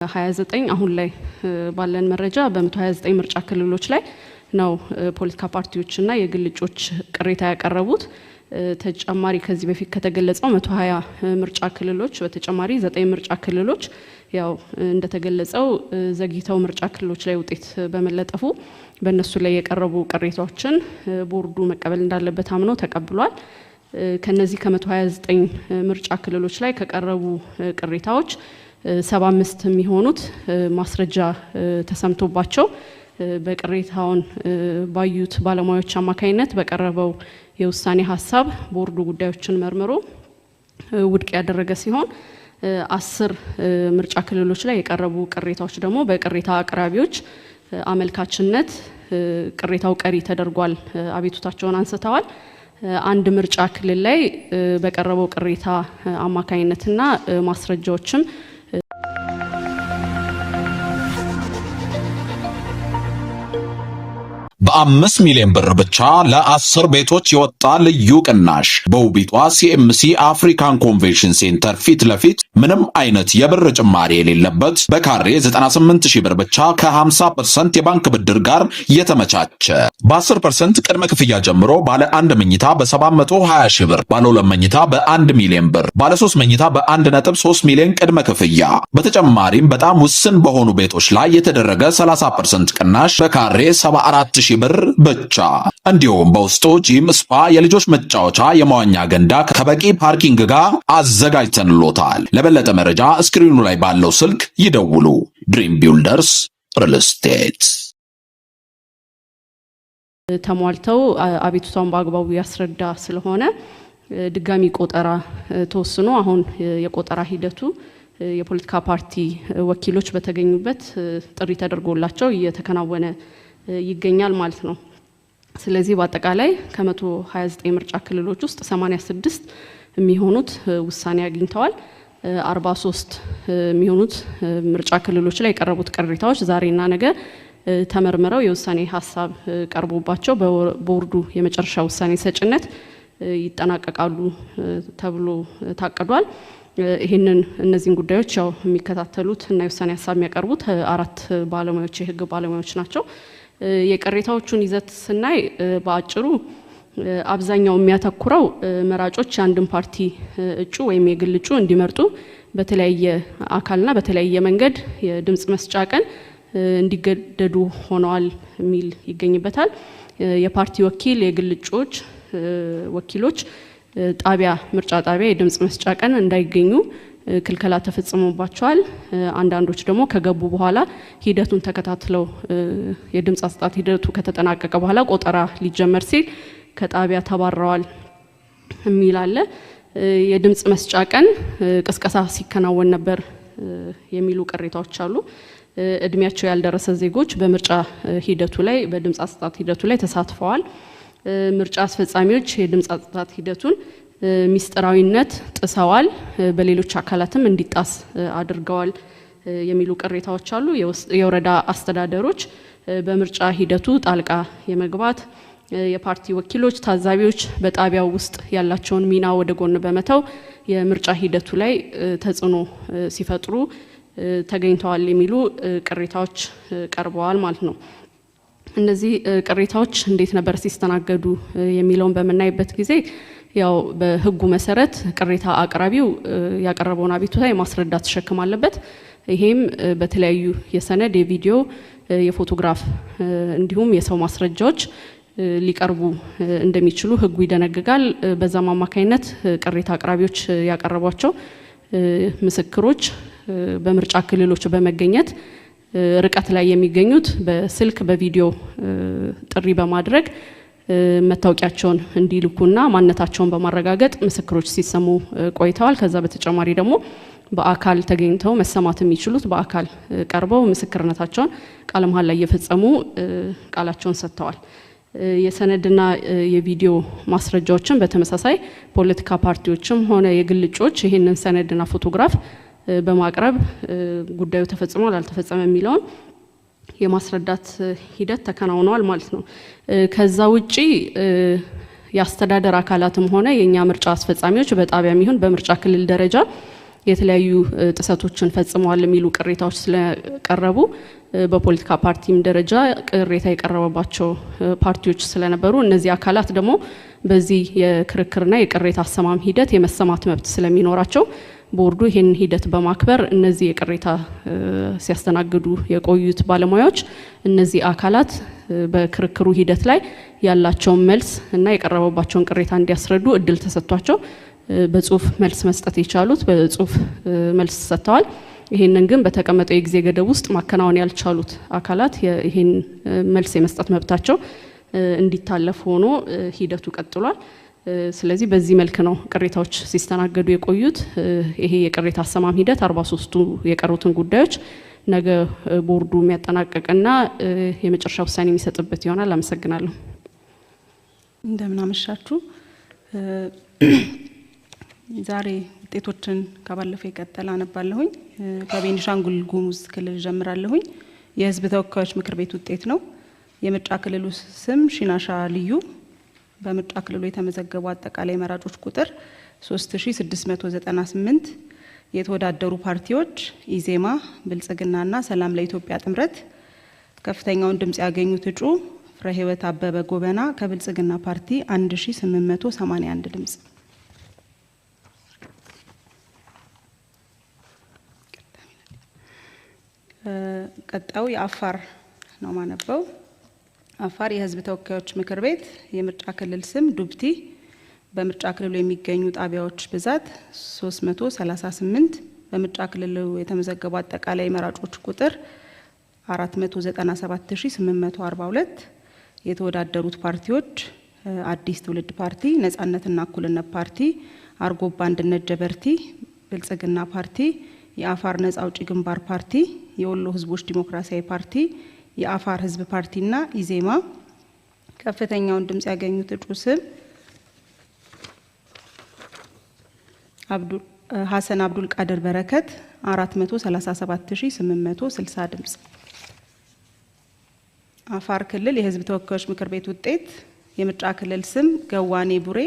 29 አሁን ላይ ባለን መረጃ በ129 ምርጫ ክልሎች ላይ ነው ፖለቲካ ፓርቲዎችና የግል እጩዎች ቅሬታ ያቀረቡት። ተጨማሪ ከዚህ በፊት ከተገለጸው 120 ምርጫ ክልሎች በተጨማሪ 9 ምርጫ ክልሎች ያው እንደተገለጸው ዘግይተው ምርጫ ክልሎች ላይ ውጤት በመለጠፉ በእነሱ ላይ የቀረቡ ቅሬታዎችን ቦርዱ መቀበል እንዳለበት አምኖ ተቀብሏል። ከነዚህ ከ129 ምርጫ ክልሎች ላይ ከቀረቡ ቅሬታዎች 75 የሚሆኑት ማስረጃ ተሰምቶባቸው በቅሬታውን ባዩት ባለሙያዎች አማካይነት በቀረበው የውሳኔ ሐሳብ ቦርዱ ጉዳዮችን መርምሮ ውድቅ ያደረገ ሲሆን 10 ምርጫ ክልሎች ላይ የቀረቡ ቅሬታዎች ደግሞ በቅሬታ አቅራቢዎች አመልካችነት ቅሬታው ቀሪ ተደርጓል፣ አቤቱታቸውን አንስተዋል። አንድ ምርጫ ክልል ላይ በቀረበው ቅሬታ አማካይነትና ማስረጃዎችም በ5 ሚሊዮን ብር ብቻ ለ10 ቤቶች የወጣ ልዩ ቅናሽ በውቢቷ ሲኤምሲ አፍሪካን ኮንቬንሽን ሴንተር ፊት ለፊት ምንም አይነት የብር ጭማሪ የሌለበት በካሬ 98000 ብር ብቻ ከ50% የባንክ ብድር ጋር የተመቻቸ በ10% ቅድመ ክፍያ ጀምሮ ባለ 1 መኝታ በ720 ብር፣ ባለ 2 መኝታ በ1 ሚሊዮን ብር፣ ባለ 3 መኝታ በ1.3 ሚሊዮን ቅድመ ክፍያ። በተጨማሪም በጣም ውስን በሆኑ ቤቶች ላይ የተደረገ 30% ቅናሽ በካሬ 74000 ብር ብቻ። እንዲሁም በውስጡ ጂም፣ ስፓ፣ የልጆች መጫወቻ፣ የመዋኛ ገንዳ ከበቂ ፓርኪንግ ጋር አዘጋጅተንሎታል። ለበለጠ መረጃ ስክሪኑ ላይ ባለው ስልክ ይደውሉ። ድሪም ቢልደርስ ሪል ስቴት። ተሟልተው አቤቱታውን በአግባቡ ያስረዳ ስለሆነ ድጋሚ ቆጠራ ተወስኖ አሁን የቆጠራ ሂደቱ የፖለቲካ ፓርቲ ወኪሎች በተገኙበት ጥሪ ተደርጎላቸው እየተከናወነ ይገኛል ማለት ነው። ስለዚህ በአጠቃላይ ከ129 ምርጫ ክልሎች ውስጥ 86 የሚሆኑት ውሳኔ አግኝተዋል። 43 የሚሆኑት ምርጫ ክልሎች ላይ የቀረቡት ቅሬታዎች ዛሬና ነገ ተመርምረው የውሳኔ ሐሳብ ቀርቦባቸው በቦርዱ የመጨረሻ ውሳኔ ሰጭነት ይጠናቀቃሉ ተብሎ ታቅዷል። እነዚህን ጉዳዮች ያው የሚከታተሉት እና የውሳኔ ሐሳብ የሚያቀርቡት 4 ባለሙያዎች የህግ ባለሙያዎች ናቸው። የቅሬታዎቹን ይዘት ስናይ በአጭሩ አብዛኛው የሚያተኩረው መራጮች አንድን ፓርቲ እጩ ወይም የግል እጩ እንዲመርጡ በተለያየ አካልና በተለያየ መንገድ የድምጽ መስጫ ቀን እንዲገደዱ ሆነዋል የሚል ይገኝበታል። የፓርቲ ወኪል የግል እጩዎች ወኪሎች ምርጫ ጣቢያ የድምጽ መስጫ ቀን እንዳይገኙ ክልከላ ተፈጽሞባቸዋል። አንዳንዶች ደግሞ ከገቡ በኋላ ሂደቱን ተከታትለው የድምጽ አሰጣጥ ሂደቱ ከተጠናቀቀ በኋላ ቆጠራ ሊጀመር ሲል ከጣቢያ ተባረዋል የሚል አለ። የድምጽ መስጫ ቀን ቅስቀሳ ሲከናወን ነበር የሚሉ ቅሬታዎች አሉ። እድሜያቸው ያልደረሰ ዜጎች በምርጫ ሂደቱ ላይ በድምጽ አሰጣጥ ሂደቱ ላይ ተሳትፈዋል። ምርጫ አስፈጻሚዎች የድምጽ አሰጣጥ ሂደቱን ሚስጥራዊነት ጥሰዋል፣ በሌሎች አካላትም እንዲጣስ አድርገዋል የሚሉ ቅሬታዎች አሉ። የወረዳ አስተዳደሮች በምርጫ ሂደቱ ጣልቃ የመግባት የፓርቲ ወኪሎች፣ ታዛቢዎች በጣቢያው ውስጥ ያላቸውን ሚና ወደ ጎን በመተው የምርጫ ሂደቱ ላይ ተጽዕኖ ሲፈጥሩ ተገኝተዋል የሚሉ ቅሬታዎች ቀርበዋል ማለት ነው። እነዚህ ቅሬታዎች እንዴት ነበር ሲስተናገዱ የሚለውን በመናይበት ጊዜ ያው በህጉ መሰረት ቅሬታ አቅራቢው ያቀረበውን አቤቱታ የማስረዳት ተሸክም አለበት። ይሄም በተለያዩ የሰነድ፣ የቪዲዮ፣ የፎቶግራፍ እንዲሁም የሰው ማስረጃዎች ሊቀርቡ እንደሚችሉ ህጉ ይደነግጋል። በዛም አማካይነት ቅሬታ አቅራቢዎች ያቀረቧቸው ምስክሮች በምርጫ ክልሎች በመገኘት ርቀት ላይ የሚገኙት በስልክ በቪዲዮ ጥሪ በማድረግ መታወቂያቸውን እንዲልኩና ማንነታቸውን በማረጋገጥ ምስክሮች ሲሰሙ ቆይተዋል። ከዛ በተጨማሪ ደግሞ በአካል ተገኝተው መሰማት የሚችሉት በአካል ቀርበው ምስክርነታቸውን ቃለ መሃላ ላይ እየፈጸሙ ቃላቸውን ሰጥተዋል። የሰነድና የቪዲዮ ማስረጃዎችን በተመሳሳይ ፖለቲካ ፓርቲዎችም ሆነ የግል እጩዎች ይህንን ሰነድና ፎቶግራፍ በማቅረብ ጉዳዩ ተፈጽሟል አልተፈጸመም የሚለውን የማስረዳት ሂደት ተከናውኗል ማለት ነው። ከዛ ውጪ የአስተዳደር አካላትም ሆነ የኛ ምርጫ አስፈጻሚዎች በጣቢያም ይሁን በምርጫ ክልል ደረጃ የተለያዩ ጥሰቶችን ፈጽመዋል የሚሉ ቅሬታዎች ስለቀረቡ በፖለቲካ ፓርቲም ደረጃ ቅሬታ የቀረበባቸው ፓርቲዎች ስለነበሩ እነዚህ አካላት ደግሞ በዚህ የክርክርና የቅሬታ አሰማም ሂደት የመሰማት መብት ስለሚኖራቸው ቦርዱ ይሄን ሂደት በማክበር እነዚህ የቅሬታ ሲያስተናግዱ የቆዩት ባለሙያዎች እነዚህ አካላት በክርክሩ ሂደት ላይ ያላቸውን መልስ እና የቀረበባቸውን ቅሬታ እንዲያስረዱ እድል ተሰጥቷቸው በጽሁፍ መልስ መስጠት የቻሉት በጽሁፍ መልስ ሰጥተዋል። ይሄንን ግን በተቀመጠው የጊዜ ገደብ ውስጥ ማከናወን ያልቻሉት አካላት ይሄን መልስ የመስጠት መብታቸው እንዲታለፍ ሆኖ ሂደቱ ቀጥሏል። ስለዚህ በዚህ መልክ ነው ቅሬታዎች ሲስተናገዱ የቆዩት። ይሄ የቅሬታ አሰማም ሂደት 43ቱ የቀሩትን ጉዳዮች ነገ ቦርዱ የሚያጠናቅቅና የመጨረሻ ውሳኔ የሚሰጥበት ይሆናል። አመሰግናለሁ። እንደምን አመሻችሁ። ዛሬ ውጤቶችን ከባለፈው የቀጠለ አነባለሁኝ። ከቤኒሻንጉል ጉሙዝ ክልል ጀምራለሁኝ። የህዝብ ተወካዮች ምክር ቤት ውጤት ነው። የምርጫ ክልሉ ስም ሽናሻ ልዩ። በምርጫ ክልሉ የተመዘገቡ አጠቃላይ መራጮች ቁጥር 3698። የተወዳደሩ ፓርቲዎች ኢዜማ፣ ብልጽግናና ሰላም ለኢትዮጵያ ጥምረት። ከፍተኛውን ድምጽ ያገኙት እጩ ፍሬህይወት አበበ ጎበና ከብልጽግና ፓርቲ 1881 ድምጽ። ቀጣዩ የአፋር ነው ማነበው። አፋር የህዝብ ተወካዮች ምክር ቤት የምርጫ ክልል ስም ዱብቲ። በምርጫ ክልሉ የሚገኙ ጣቢያዎች ብዛት 338። በምርጫ ክልሉ የተመዘገቡ አጠቃላይ መራጮች ቁጥር 497842። የተወዳደሩት ፓርቲዎች አዲስ ትውልድ ፓርቲ፣ ነጻነትና እኩልነት ፓርቲ፣ አርጎባ አንድነት ጀበርቲ፣ ብልጽግና ፓርቲ፣ የአፋር ነጻ አውጪ ግንባር ፓርቲ፣ የወሎ ህዝቦች ዲሞክራሲያዊ ፓርቲ፣ የአፋር ህዝብ ፓርቲና ኢዜማ። ከፍተኛውን ድምጽ ያገኙት እጩ ስም ሐሰን አብዱል ቃድር በረከት 437860 ድምጽ። አፋር ክልል የህዝብ ተወካዮች ምክር ቤት ውጤት የምርጫ ክልል ስም ገዋኔ ቡሬ።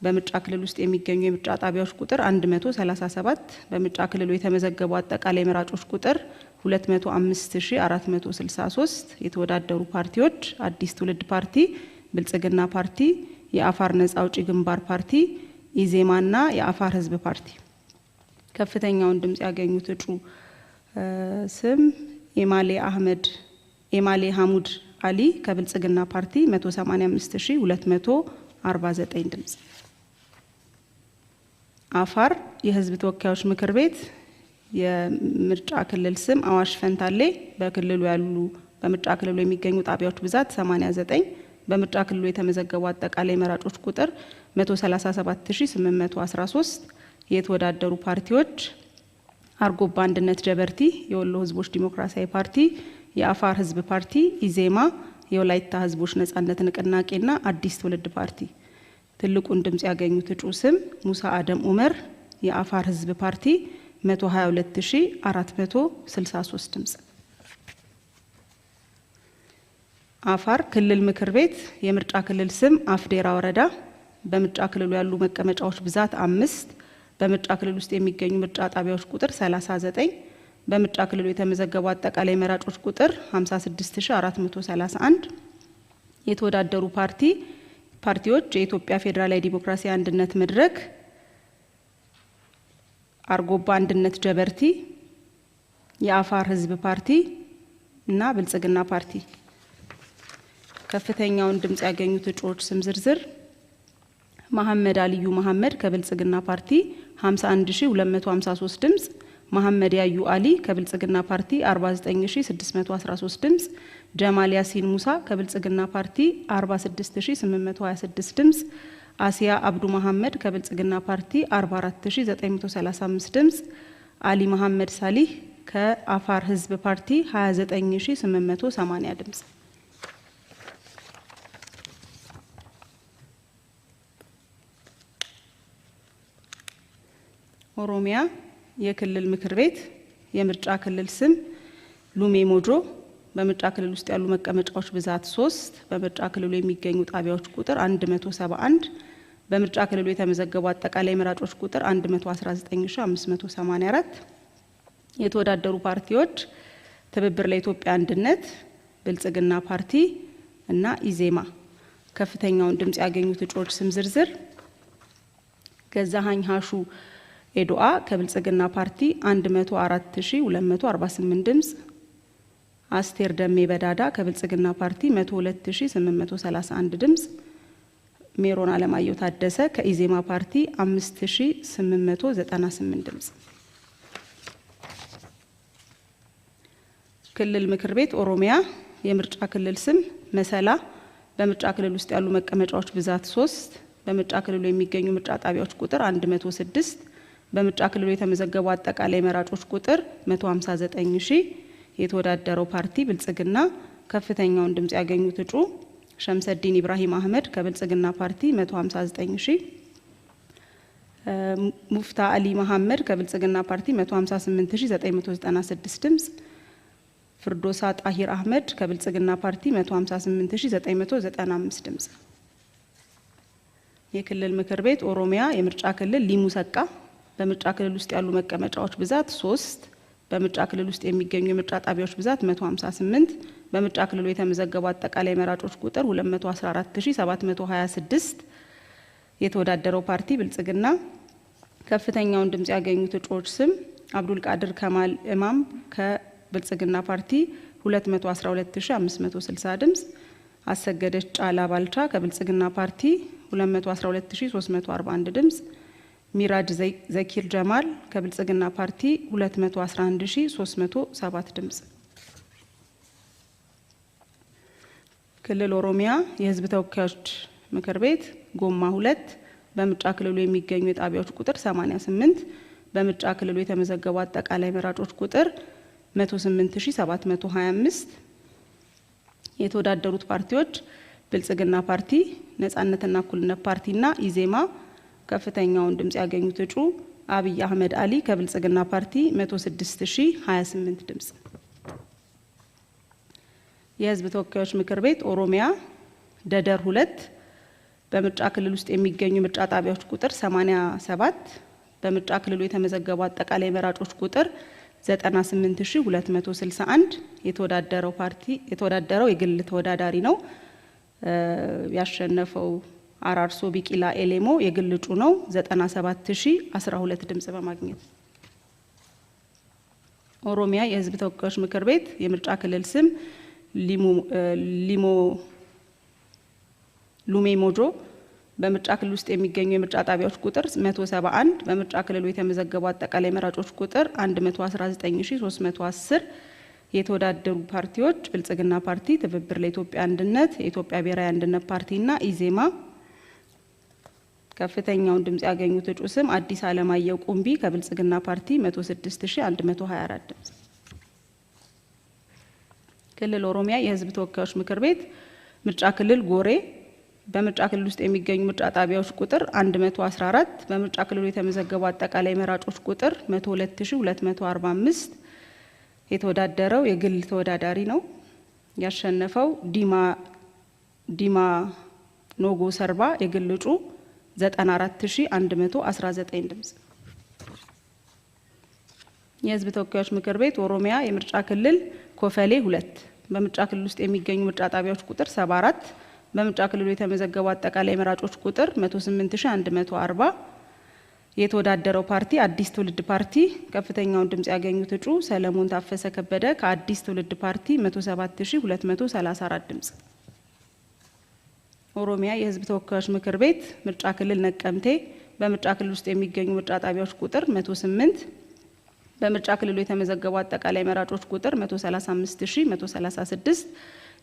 በምርጫ ክልል ውስጥ የሚገኙ የምርጫ ጣቢያዎች ቁጥር 137። በምርጫ ክልሉ የተመዘገቡ አጠቃላይ መራጮች ቁጥር 205463። የተወዳደሩ ፓርቲዎች አዲስ ትውልድ ፓርቲ፣ ብልጽግና ፓርቲ፣ የአፋር ነጻ አውጪ ግንባር ፓርቲ፣ ኢዜማና የአፋር ህዝብ ፓርቲ። ከፍተኛውን ድምጽ ያገኙት እጩ ስም ኤማሌ ሐሙድ አሊ ከብልጽግና ፓርቲ 185249 ድምጽ። አፋር የህዝብ ተወካዮች ምክር ቤት የምርጫ ክልል ስም አዋሽ ፈንታሌ። በክልሉ ያሉ በምርጫ ክልሉ የሚገኙ ጣቢያዎች ብዛት 89። በምርጫ ክልሉ የተመዘገቡ አጠቃላይ መራጮች ቁጥር 137813። የተወዳደሩ ፓርቲዎች አርጎባ አንድነት ጀበርቲ፣ የወሎ ህዝቦች ዲሞክራሲያዊ ፓርቲ፣ የአፋር ህዝብ ፓርቲ፣ ኢዜማ፣ የወላይታ ህዝቦች ነጻነት ንቅናቄና አዲስ ትውልድ ፓርቲ። ትልቁን ድምጽ ያገኙት እጩ ስም ሙሳ አደም ኡመር፣ የአፋር ህዝብ ፓርቲ 122463 ድምጽ። አፋር ክልል ምክር ቤት የምርጫ ክልል ስም አፍዴራ ወረዳ። በምርጫ ክልሉ ያሉ መቀመጫዎች ብዛት 5። በምርጫ ክልል ውስጥ የሚገኙ ምርጫ ጣቢያዎች ቁጥር 39። በምርጫ ክልሉ የተመዘገቡ አጠቃላይ መራጮች ቁጥር 56431። የተወዳደሩ ፓርቲዎች የኢትዮጵያ ፌዴራላዊ ዲሞክራሲያዊ አንድነት መድረክ፣ አርጎባ አንድነት ጀበርቲ፣ የአፋር ህዝብ ፓርቲ እና ብልጽግና ፓርቲ። ከፍተኛውን ድምጽ ያገኙት እጩዎች ስም ዝርዝር መሐመድ አልዩ መሐመድ ከብልጽግና ፓርቲ 51253 ድምጽ፣ መሐመድ ያዩ አሊ ከብልጽግና ፓርቲ 49613 ድምጽ፣ ጀማል ያሲን ሙሳ ከብልጽግና ፓርቲ 46826 ድምጽ፣ አሲያ አብዱ መሐመድ ከብልጽግና ፓርቲ 44935 ድምጽ፣ አሊ መሐመድ ሳሊህ ከአፋር ህዝብ ፓርቲ 29880 ድምጽ። ኦሮሚያ የክልል ምክር ቤት የምርጫ ክልል ስም ሉሜ ሞጆ። በምርጫ ክልል ውስጥ ያሉ መቀመጫዎች ብዛት 3። በምርጫ ክልሉ የሚገኙ ጣቢያዎች ቁጥር 171። በምርጫ ክልሉ የተመዘገቡ አጠቃላይ መራጮች ቁጥር 119584። የተወዳደሩ ፓርቲዎች ትብብር ለኢትዮጵያ አንድነት፣ ብልጽግና ፓርቲ እና ኢዜማ። ከፍተኛውን ድምጽ ያገኙት እጩዎች ስም ዝርዝር ገዛሃኝ ሀሹ ኤዶአ ከብልጽግና ፓርቲ 104248 ድምጽ፣ አስቴር ደሜ በዳዳ ከብልጽግና ፓርቲ 102831 ድምጽ፣ ሜሮን አለማየሁ ታደሰ ከኢዜማ ፓርቲ 5898 ድምጽ። ክልል ምክር ቤት ኦሮሚያ የምርጫ ክልል ስም መሰላ። በምርጫ ክልል ውስጥ ያሉ መቀመጫዎች ብዛት 3። በምርጫ ክልሉ የሚገኙ ምርጫ ጣቢያዎች ቁጥር 106። በምርጫ ክልሉ የተመዘገቡ አጠቃላይ መራጮች ቁጥር 159000። የተወዳደረው ፓርቲ ብልጽግና። ከፍተኛውን ድምጽ ያገኙት እጩ ሸምሰዲን ኢብራሂም አህመድ ከብልጽግና ፓርቲ 159000። ሙፍታ አሊ መሐመድ ከብልጽግና ፓርቲ 158996 ድምጽ። ፍርዶሳ ጣሂር አህመድ ከብልጽግና ፓርቲ 158995 ድምጽ። የክልል ምክር ቤት ኦሮሚያ የምርጫ ክልል ሊሙ ሰቃ። በምርጫ ክልል ውስጥ ያሉ መቀመጫዎች ብዛት 3። በምርጫ ክልል ውስጥ የሚገኙ የምርጫ ጣቢያዎች ብዛት 158። በምርጫ ክልሉ የተመዘገቡ አጠቃላይ መራጮች ቁጥር 214726። የተወዳደረው ፓርቲ ብልጽግና። ከፍተኛውን ድምጽ ያገኙት እጩዎች ስም አብዱል ቃድር ከማል ኢማም ከብልጽግና ፓርቲ 212560 ድምጽ፣ አሰገደች ጫላ ባልቻ ከብልጽግና ፓርቲ 212341 ድምጽ፣ ሚራጅ ዘኪር ጀማል ከብልጽግና ፓርቲ 211307 ድምጽ። ክልል ኦሮሚያ የህዝብ ተወካዮች ምክር ቤት ጎማ 2። በምርጫ ክልሉ የሚገኙ የጣቢያዎች ቁጥር 88። በምርጫ ክልሉ የተመዘገቡ አጠቃላይ መራጮች ቁጥር 108725። የተወዳደሩት ፓርቲዎች ብልጽግና ፓርቲ፣ ነጻነትና እኩልነት ፓርቲና ኢዜማ። ከፍተኛውን ድምጽ ያገኙት እጩ አብይ አህመድ አሊ ከብልጽግና ፓርቲ 106028 ድምጽ። የህዝብ ተወካዮች ምክር ቤት ኦሮሚያ ደደር 2። በምርጫ ክልል ውስጥ የሚገኙ ምርጫ ጣቢያዎች ቁጥር 87። በምርጫ ክልሉ የተመዘገቡ አጠቃላይ መራጮች ቁጥር 98261። የተወዳደረው የግል ተወዳዳሪ ነው። ያሸነፈው አራርሶ ቢቂላ ኤሌሞ የግል እጩ ነው 97012 ድምጽ በማግኘት። ኦሮሚያ የህዝብ ተወካዮች ምክር ቤት የምርጫ ክልል ስም ሉሜ ሞጆ። በምርጫ ክልል ውስጥ የሚገኙ የምርጫ ጣቢያዎች ቁጥር 171። በምርጫ ክልሉ የተመዘገቡ አጠቃላይ መራጮች ቁጥር 119310። የተወዳደሩ ፓርቲዎች ብልጽግና ፓርቲ፣ ትብብር ለኢትዮጵያ አንድነት፣ የኢትዮጵያ ብሔራዊ አንድነት ፓርቲና ኢዜማ። ከፍተኛውን ድምጽ ያገኙት እጩ ስም አዲስ አለማየሁ ቁምቢ ከብልጽግና ፓርቲ 106124 ድምጽ። ክልል ኦሮሚያ የህዝብ ተወካዮች ምክር ቤት ምርጫ ክልል ጎሬ። በምርጫ ክልል ውስጥ የሚገኙ ምርጫ ጣቢያዎች ቁጥር 114። በምርጫ ክልሉ የተመዘገቡ አጠቃላይ መራጮች ቁጥር 102245። የተወዳደረው የግል ተወዳዳሪ ነው። ያሸነፈው ዲማ ኖጎ ሰርባ የግል እጩ 94119 ድምጽ። የህዝብ ተወካዮች ምክር ቤት ኦሮሚያ የምርጫ ክልል ኮፈሌ 2። በምርጫ ክልል ውስጥ የሚገኙ ምርጫ ጣቢያዎች ቁጥር 74። በምርጫ ክልሉ የተመዘገቡ አጠቃላይ መራጮች ቁጥር 108140። የተወዳደረው ፓርቲ አዲስ ትውልድ ፓርቲ። ከፍተኛውን ድምጽ ያገኙት እጩ ሰለሞን ታፈሰ ከበደ ከአዲስ ትውልድ ፓርቲ 107234 ድምጽ። ኦሮሚያ የህዝብ ተወካዮች ምክር ቤት ምርጫ ክልል ነቀምቴ። በምርጫ ክልል ውስጥ የሚገኙ ምርጫ ጣቢያዎች ቁጥር 108። በምርጫ ክልሉ የተመዘገቡ አጠቃላይ መራጮች ቁጥር 135136።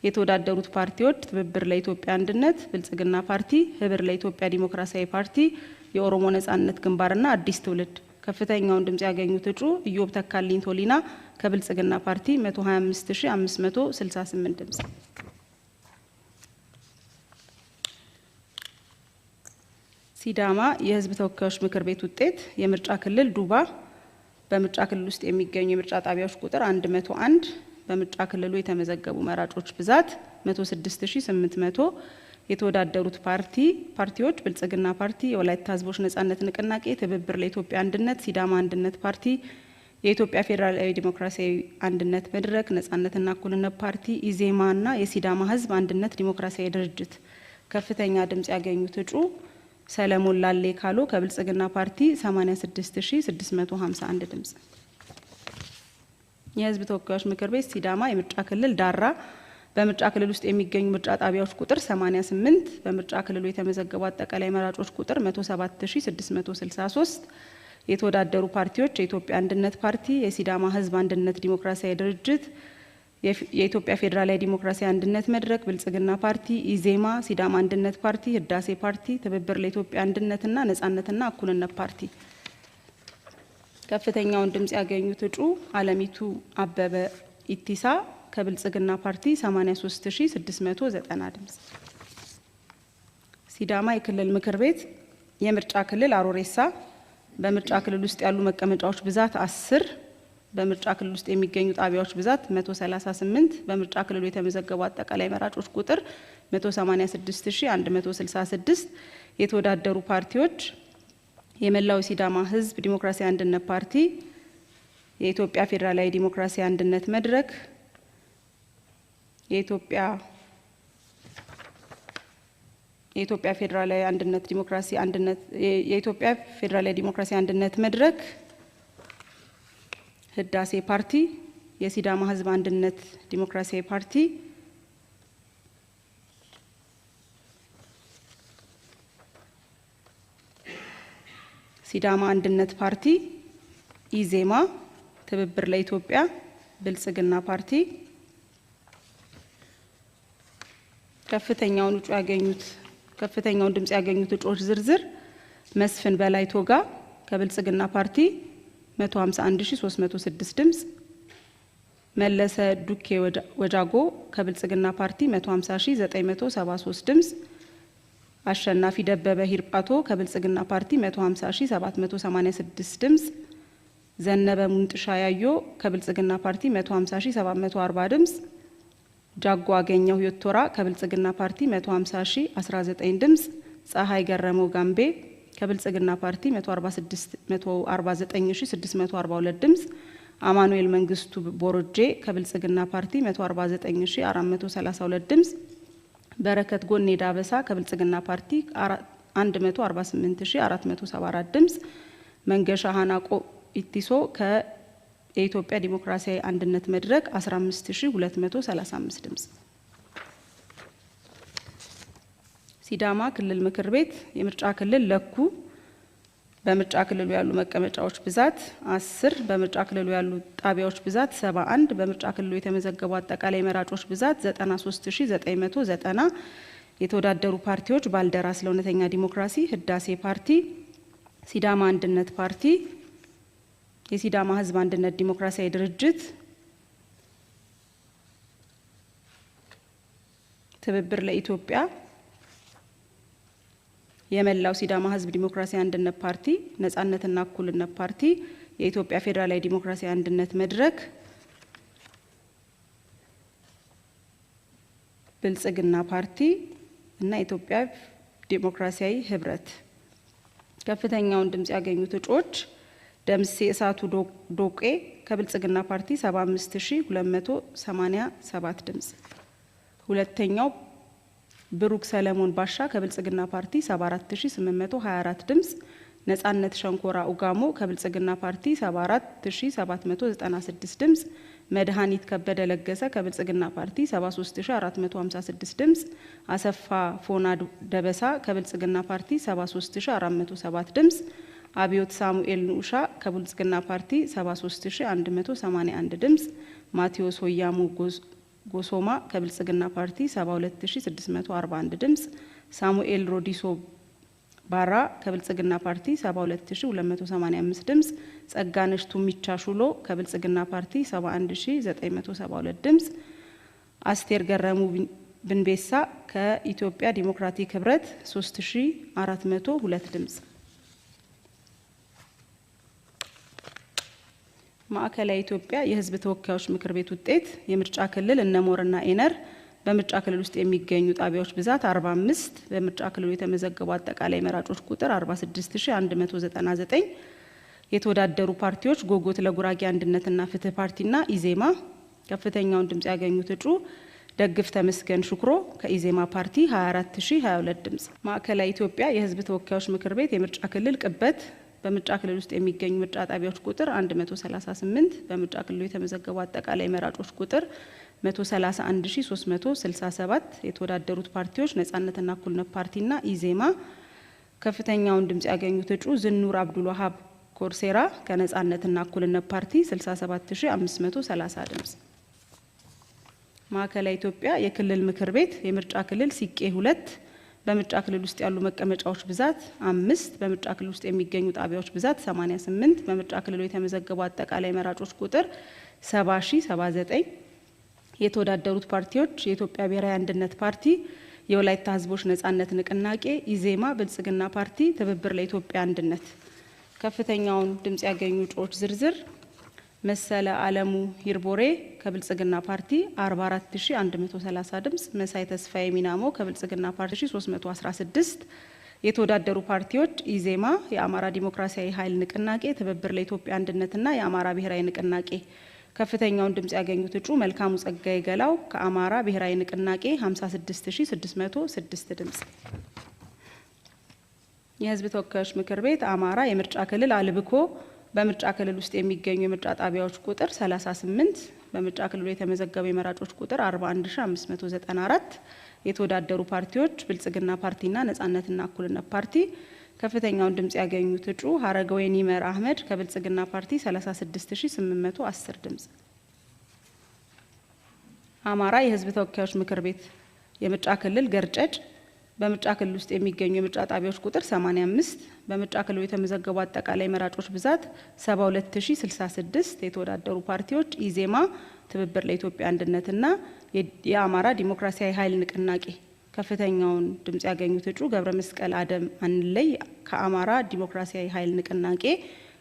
የተወዳደሩት ፓርቲዎች ትብብር ለኢትዮጵያ አንድነት፣ ብልጽግና ፓርቲ፣ ህብር ለኢትዮጵያ ዲሞክራሲያዊ ፓርቲ፣ የኦሮሞ ነጻነት ግንባርና አዲስ ትውልድ። ከፍተኛውን ድምጽ ያገኙት እጩ ኢዮብ ተካልኝ ቶሊና ከብልጽግና ፓርቲ 125568 ድምጽ። ሲዳማ የህዝብ ተወካዮች ምክር ቤት ውጤት የምርጫ ክልል ዱባ። በምርጫ ክልል ውስጥ የሚገኙ የምርጫ ጣቢያዎች ቁጥር 101። በምርጫ ክልሉ የተመዘገቡ መራጮች ብዛት 106800። የተወዳደሩት ፓርቲዎች ብልጽግና ፓርቲ፣ የወላይታ ህዝቦች ነጻነት ንቅናቄ፣ ትብብር ለኢትዮጵያ አንድነት፣ ሲዳማ አንድነት ፓርቲ፣ የኢትዮጵያ ፌዴራላዊ ዲሞክራሲያዊ አንድነት መድረክ፣ ነጻነትና እኩልነት ፓርቲ፣ ኢዜማና የሲዳማ ህዝብ አንድነት ዲሞክራሲያዊ ድርጅት። ከፍተኛ ድምጽ ያገኙት እጩ ሰለሞን ላሌ ካሎ ከብልጽግና ፓርቲ 86651 ድምጽ። የህዝብ ተወካዮች ምክር ቤት ሲዳማ የምርጫ ክልል ዳራ በምርጫ ክልል ውስጥ የሚገኙ ምርጫ ጣቢያዎች ቁጥር 88፣ በምርጫ ክልሉ የተመዘገቡ አጠቃላይ መራጮች ቁጥር 107663። የተወዳደሩ ፓርቲዎች የኢትዮጵያ አንድነት ፓርቲ፣ የሲዳማ ህዝብ አንድነት ዲሞክራሲያዊ ድርጅት፣ የኢትዮጵያ ፌዴራላዊ ዲሞክራሲያዊ አንድነት መድረክ፣ ብልጽግና ፓርቲ፣ ኢዜማ፣ ሲዳማ አንድነት ፓርቲ፣ ህዳሴ ፓርቲ፣ ትብብር ለኢትዮጵያ አንድነትና ነጻነትና እኩልነት ፓርቲ። ከፍተኛውን ድምጽ ያገኙት እጩ አለሚቱ አበበ ኢቲሳ ከብልጽግና ፓርቲ 83690 ድምጽ። ሲዳማ የክልል ምክር ቤት የምርጫ ክልል አሮሬሳ በምርጫ ክልል ውስጥ ያሉ መቀመጫዎች ብዛት 10፣ በምርጫ ክልል ውስጥ የሚገኙ ጣቢያዎች ብዛት 138፣ በምርጫ ክልሉ የተመዘገቡ አጠቃላይ መራጮች ቁጥር 186166። የተወዳደሩ ፓርቲዎች የመላው ሲዳማ ህዝብ ዲሞክራሲያዊ አንድነት ፓርቲ፣ የኢትዮጵያ ፌዴራላዊ ዲሞክራሲያዊ አንድነት መድረክ፣ የኢትዮጵያ ፌዴራላዊ ዲሞክራሲ አንድነት መድረክ፣ ህዳሴ ፓርቲ፣ የሲዳማ ህዝብ አንድነት ዲሞክራሲያዊ ፓርቲ፣ ሲዳማ አንድነት ፓርቲ፣ ኢዜማ፣ ትብብር ለኢትዮጵያ፣ ብልጽግና ፓርቲ። ከፍተኛውን ድምጽ ያገኙት እጩዎች ዝርዝር መስፍን በላይ ቶጋ ከብልጽግና ፓርቲ 151306 ድምጽ፣ መለሰ ዱኬ ወጃጎ ከብልጽግና ፓርቲ 150973 ድምጽ፣ አሸናፊ ደበበ ሂርጳቶ ከብልጽግና ፓርቲ 150786 ድምጽ፣ ዘነበ ሙንጥሻ ያዮ ከብልጽግና ፓርቲ 150740 ድምጽ፣ ጃጎ አገኘው ዮቶራ ከብልጽግና ፓርቲ 150019 ድምጽ፣ ፀሐይ ገረመው ጋምቤ ከብልጽግና ፓርቲ 149642 ድምጽ፣ አማኑኤል መንግስቱ ቦሮጄ ከብልጽግና ፓርቲ 149432 ድምጽ፣ በረከት ጎኔ ዳበሳ ከብልጽግና ፓርቲ 148474 ድምጽ፣ መንገሻ ሀናቆ ኢቲሶ የኢትዮጵያ ዲሞክራሲያዊ አንድነት መድረክ 15235 ድምጽ። ሲዳማ ክልል ምክር ቤት የምርጫ ክልል ለኩ በምርጫ ክልሉ ያሉ መቀመጫዎች ብዛት 10፣ በምርጫ ክልሉ ያሉ ጣቢያዎች ብዛት 71፣ በምርጫ ክልሉ የተመዘገቡ አጠቃላይ መራጮች ብዛት 93990። የተወዳደሩ ፓርቲዎች ባልደራስ ለእውነተኛ ዲሞክራሲ፣ ህዳሴ ፓርቲ፣ ሲዳማ አንድነት ፓርቲ፣ የሲዳማ ህዝብ አንድነት ዲሞክራሲያዊ ድርጅት፣ ትብብር ለኢትዮጵያ፣ የመላው ሲዳማ ህዝብ ዲሞክራሲያዊ አንድነት ፓርቲ፣ ነጻነትና እኩልነት ፓርቲ፣ የኢትዮጵያ ፌዴራላዊ ዲሞክራሲያዊ አንድነት መድረክ፣ ብልጽግና ፓርቲ እና የኢትዮጵያ ዲሞክራሲያዊ ህብረት። ከፍተኛውን ድምጽ ያገኙት እጩዎች ደምሴ እሳቱ ዶቄ ከብልጽግና ፓርቲ 75287 ድምጽ። ሁለተኛው ብሩክ ሰለሞን ባሻ ከብልጽግና ፓርቲ 74824 ድምጽ። ነጻነት ሸንኮራ ኡጋሞ ከብልጽግና ፓርቲ 74796 ድምጽ። መድኃኒት ከበደ ለገሰ ከብልጽግና ፓርቲ 73456 ድምጽ። አሰፋ ፎና ደበሳ ከብልጽግና ፓርቲ 73407 ድምጽ። አብዮት ሳሙኤል ንኡሻ ከብልጽግና ፓርቲ 73181 ድምጽ። ማቴዎስ ሆያሙ ጎሶማ ከብልጽግና ፓርቲ 72641 ድምጽ። ሳሙኤል ሮዲሶ ባራ ከብልጽግና ፓርቲ 72285 ድምጽ። ጸጋነሽ ቱሚቻ ሹሎ ከብልጽግና ፓርቲ 71972 ድምጽ። አስቴር ገረሙ ብንቤሳ ከኢትዮጵያ ዲሞክራቲክ ህብረት 3402 ድምጽ። ማዕከላዊ ኢትዮጵያ የህዝብ ተወካዮች ምክር ቤት ውጤት የምርጫ ክልል እነሞርና ኤነር በምርጫ ክልል ውስጥ የሚገኙ ጣቢያዎች ብዛት 45 በምርጫ ክልሉ የተመዘገቡ አጠቃላይ መራጮች ቁጥር 46199 የተወዳደሩ ፓርቲዎች ጎጎት ለጉራጌ አንድነትና ፍትህ ፓርቲና ኢዜማ ከፍተኛውን ድምጽ ያገኙት እጩ ደግፍ ተመስገን ሹክሮ ከኢዜማ ፓርቲ 24022 ድምጽ። ማዕከላዊ ኢትዮጵያ የህዝብ ተወካዮች ምክር ቤት የምርጫ ክልል ቅበት በምርጫ ክልል ውስጥ የሚገኙ ምርጫ ጣቢያዎች ቁጥር 138 በምርጫ ክልሉ የተመዘገቡ አጠቃላይ መራጮች ቁጥር 131367 የተወዳደሩት ፓርቲዎች ነጻነትና እኩልነት ፓርቲና ኢዜማ ከፍተኛውን ድምጽ ያገኙት እጩ ዝኑር አብዱል ወሃብ ኮርሴራ ከነጻነትና እኩልነት ፓርቲ 67530 ድምጽ። ማዕከላዊ ኢትዮጵያ የክልል ምክር ቤት የምርጫ ክልል ሲቄ 2 በምርጫ ክልል ውስጥ ያሉ መቀመጫዎች ብዛት 5 በምርጫ ክልል ውስጥ የሚገኙ ጣቢያዎች ብዛት 88 በምርጫ ክልሉ የተመዘገቡ አጠቃላይ መራጮች ቁጥር 70079 የተወዳደሩት ፓርቲዎች የኢትዮጵያ ብሔራዊ አንድነት ፓርቲ፣ የወላይታ ህዝቦች ነጻነት ንቅናቄ፣ ኢዜማ፣ ብልጽግና ፓርቲ፣ ትብብር ለኢትዮጵያ አንድነት። ከፍተኛውን ድምጽ ያገኙ እጩዎች ዝርዝር መሰለ አለሙ ሂርቦሬ ከብልጽግና ፓርቲ 44130 ድምጽ፣ መሳይ ተስፋዬ ሚናሞ ከብልጽግና ፓርቲ 316 የተወዳደሩ ፓርቲዎች ኢዜማ፣ የአማራ ዲሞክራሲያዊ ኃይል ንቅናቄ፣ ትብብር ለኢትዮጵያ አንድነትና የአማራ ብሔራዊ ንቅናቄ። ከፍተኛውን ድምጽ ያገኙት እጩ መልካሙ ጸጋይ ገላው ከአማራ ብሔራዊ ንቅናቄ 56606 ድምጽ። የህዝብ ተወካዮች ምክር ቤት አማራ የምርጫ ክልል አልብኮ በምርጫ ክልል ውስጥ የሚገኙ የምርጫ ጣቢያዎች ቁጥር 38 በምርጫ ክልሉ የተመዘገቡ የመራጮች ቁጥር 41594 የተወዳደሩ ፓርቲዎች ብልጽግና ፓርቲና ነጻነትና እኩልነት ፓርቲ። ከፍተኛውን ድምጽ ያገኙት እጩ ሀረገወይን ይመር አህመድ ከብልጽግና ፓርቲ 36810 ድምጽ። አማራ የህዝብ ተወካዮች ምክር ቤት የምርጫ ክልል ገርጨጭ በምርጫ ክልል ውስጥ የሚገኙ የምርጫ ጣቢያዎች ቁጥር 85 በምርጫ ክልሉ የተመዘገቡ አጠቃላይ መራጮች ብዛት 72066 የተወዳደሩ ፓርቲዎች ኢዜማ፣ ትብብር ለኢትዮጵያ አንድነትና የአማራ ዲሞክራሲያዊ ኃይል ንቅናቄ። ከፍተኛውን ድምጽ ያገኙት እጩ ገብረ መስቀል አደም አንለይ ከአማራ ዲሞክራሲያዊ ኃይል ንቅናቄ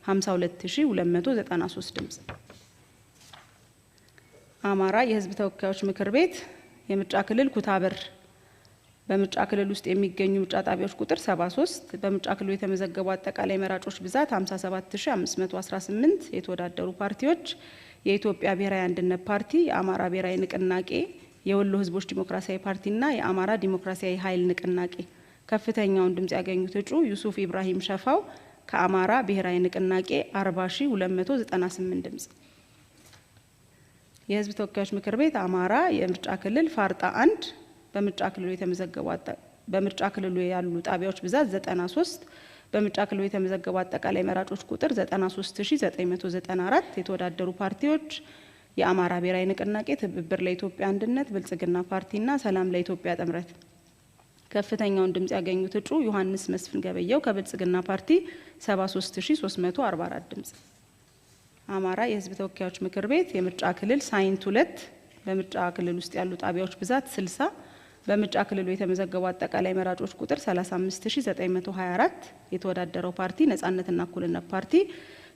52293 ድምጽ። አማራ የህዝብ ተወካዮች ምክር ቤት የምርጫ ክልል ኩታበር በምርጫ ክልል ውስጥ የሚገኙ ምርጫ ጣቢያዎች ቁጥር 73 በምርጫ ክልሉ የተመዘገቡ አጠቃላይ መራጮች ብዛት 57518 የተወዳደሩ ፓርቲዎች የኢትዮጵያ ብሔራዊ አንድነት ፓርቲ፣ የአማራ ብሔራዊ ንቅናቄ፣ የወሎ ህዝቦች ዲሞክራሲያዊ ፓርቲና የአማራ ዲሞክራሲያዊ ኃይል ንቅናቄ። ከፍተኛውን ድምጽ ያገኙት እጩ ዩሱፍ ኢብራሂም ሸፋው ከአማራ ብሔራዊ ንቅናቄ 40298 ድምጽ። የህዝብ ተወካዮች ምክር ቤት አማራ የምርጫ ክልል ፋርጣ 1 በምርጫ ክልሉ የተመዘገቡ በምርጫ ክልሉ ያሉ ጣቢያዎች ብዛት 93 በምርጫ ክልሉ የተመዘገቡ አጠቃላይ መራጮች ቁጥር 93994 የተወዳደሩ ፓርቲዎች የአማራ ብሔራዊ ንቅናቄ፣ ትብብር ለኢትዮጵያ አንድነት፣ ብልጽግና ፓርቲና ሰላም ለኢትዮጵያ ጥምረት። ከፍተኛውን ድምጽ ያገኙት እጩ ዮሐንስ መስፍን ገበየው ከብልጽግና ፓርቲ 73344 ድምጽ። አማራ የህዝብ ተወካዮች ምክር ቤት የምርጫ ክልል ሳይንት 2 በምርጫ ክልል ውስጥ ያሉ ጣቢያዎች ብዛት 60 በምርጫ ክልሉ የተመዘገቡ አጠቃላይ መራጮች ቁጥር 35924 የተወዳደረው ፓርቲ ነጻነትና እኩልነት ፓርቲ።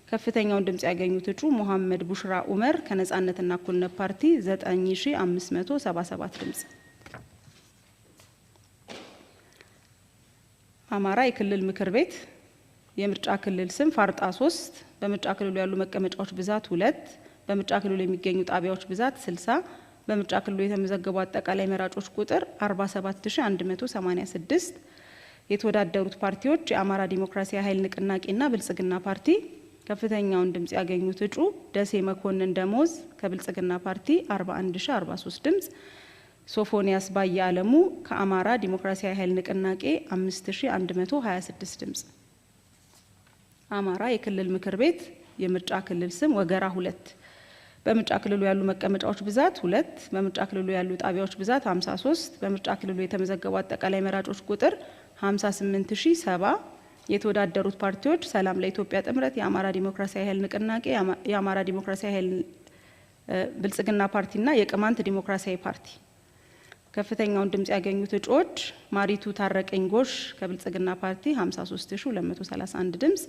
ከፍተኛውን ድምጽ ያገኙት እጩ መሐመድ ቡሽራ ኡመር ከነጻነትና እኩልነት ፓርቲ 9577 ድምጽ። አማራ የክልል ምክር ቤት የምርጫ ክልል ስም ፋርጣ 3 በምርጫ ክልሉ ያሉ መቀመጫዎች ብዛት 2 በምርጫ ክልሉ የሚገኙ ጣቢያዎች ብዛት 60 በምርጫ ክልሉ የተመዘገቡ አጠቃላይ መራጮች ቁጥር 47186 የተወዳደሩት ፓርቲዎች የአማራ ዲሞክራሲያዊ ኃይል ንቅናቄና ብልጽግና ፓርቲ። ከፍተኛውን ድምጽ ያገኙት እጩ ደሴ መኮንን ደሞዝ ከብልጽግና ፓርቲ 41043 ድምጽ። ሶፎንያስ ባየ አለሙ ከአማራ ዲሞክራሲያዊ ኃይል ንቅናቄ 5126 ድምጽ። አማራ የክልል ምክር ቤት የምርጫ ክልል ስም ወገራ 2 በምርጫ ክልሉ ያሉ መቀመጫዎች ብዛት 2 በምርጫ ክልሉ ያሉ ጣቢያዎች ብዛት 53 በምርጫ ክልሉ የተመዘገቡ አጠቃላይ መራጮች ቁጥር 58070 የተወዳደሩት ፓርቲዎች ሰላም ለኢትዮጵያ ጥምረት፣ የአማራ ዲሞክራሲያዊ ኃይል ንቅናቄ፣ የአማራ ዲሞክራሲያዊ ኃይል ብልጽግና ፓርቲና የቅማንት ዲሞክራሲያዊ ፓርቲ። ከፍተኛውን ድምጽ ያገኙት እጩዎች ማሪቱ ታረቀኝ ጎሽ ከብልጽግና ፓርቲ 53231 ድምጽ፣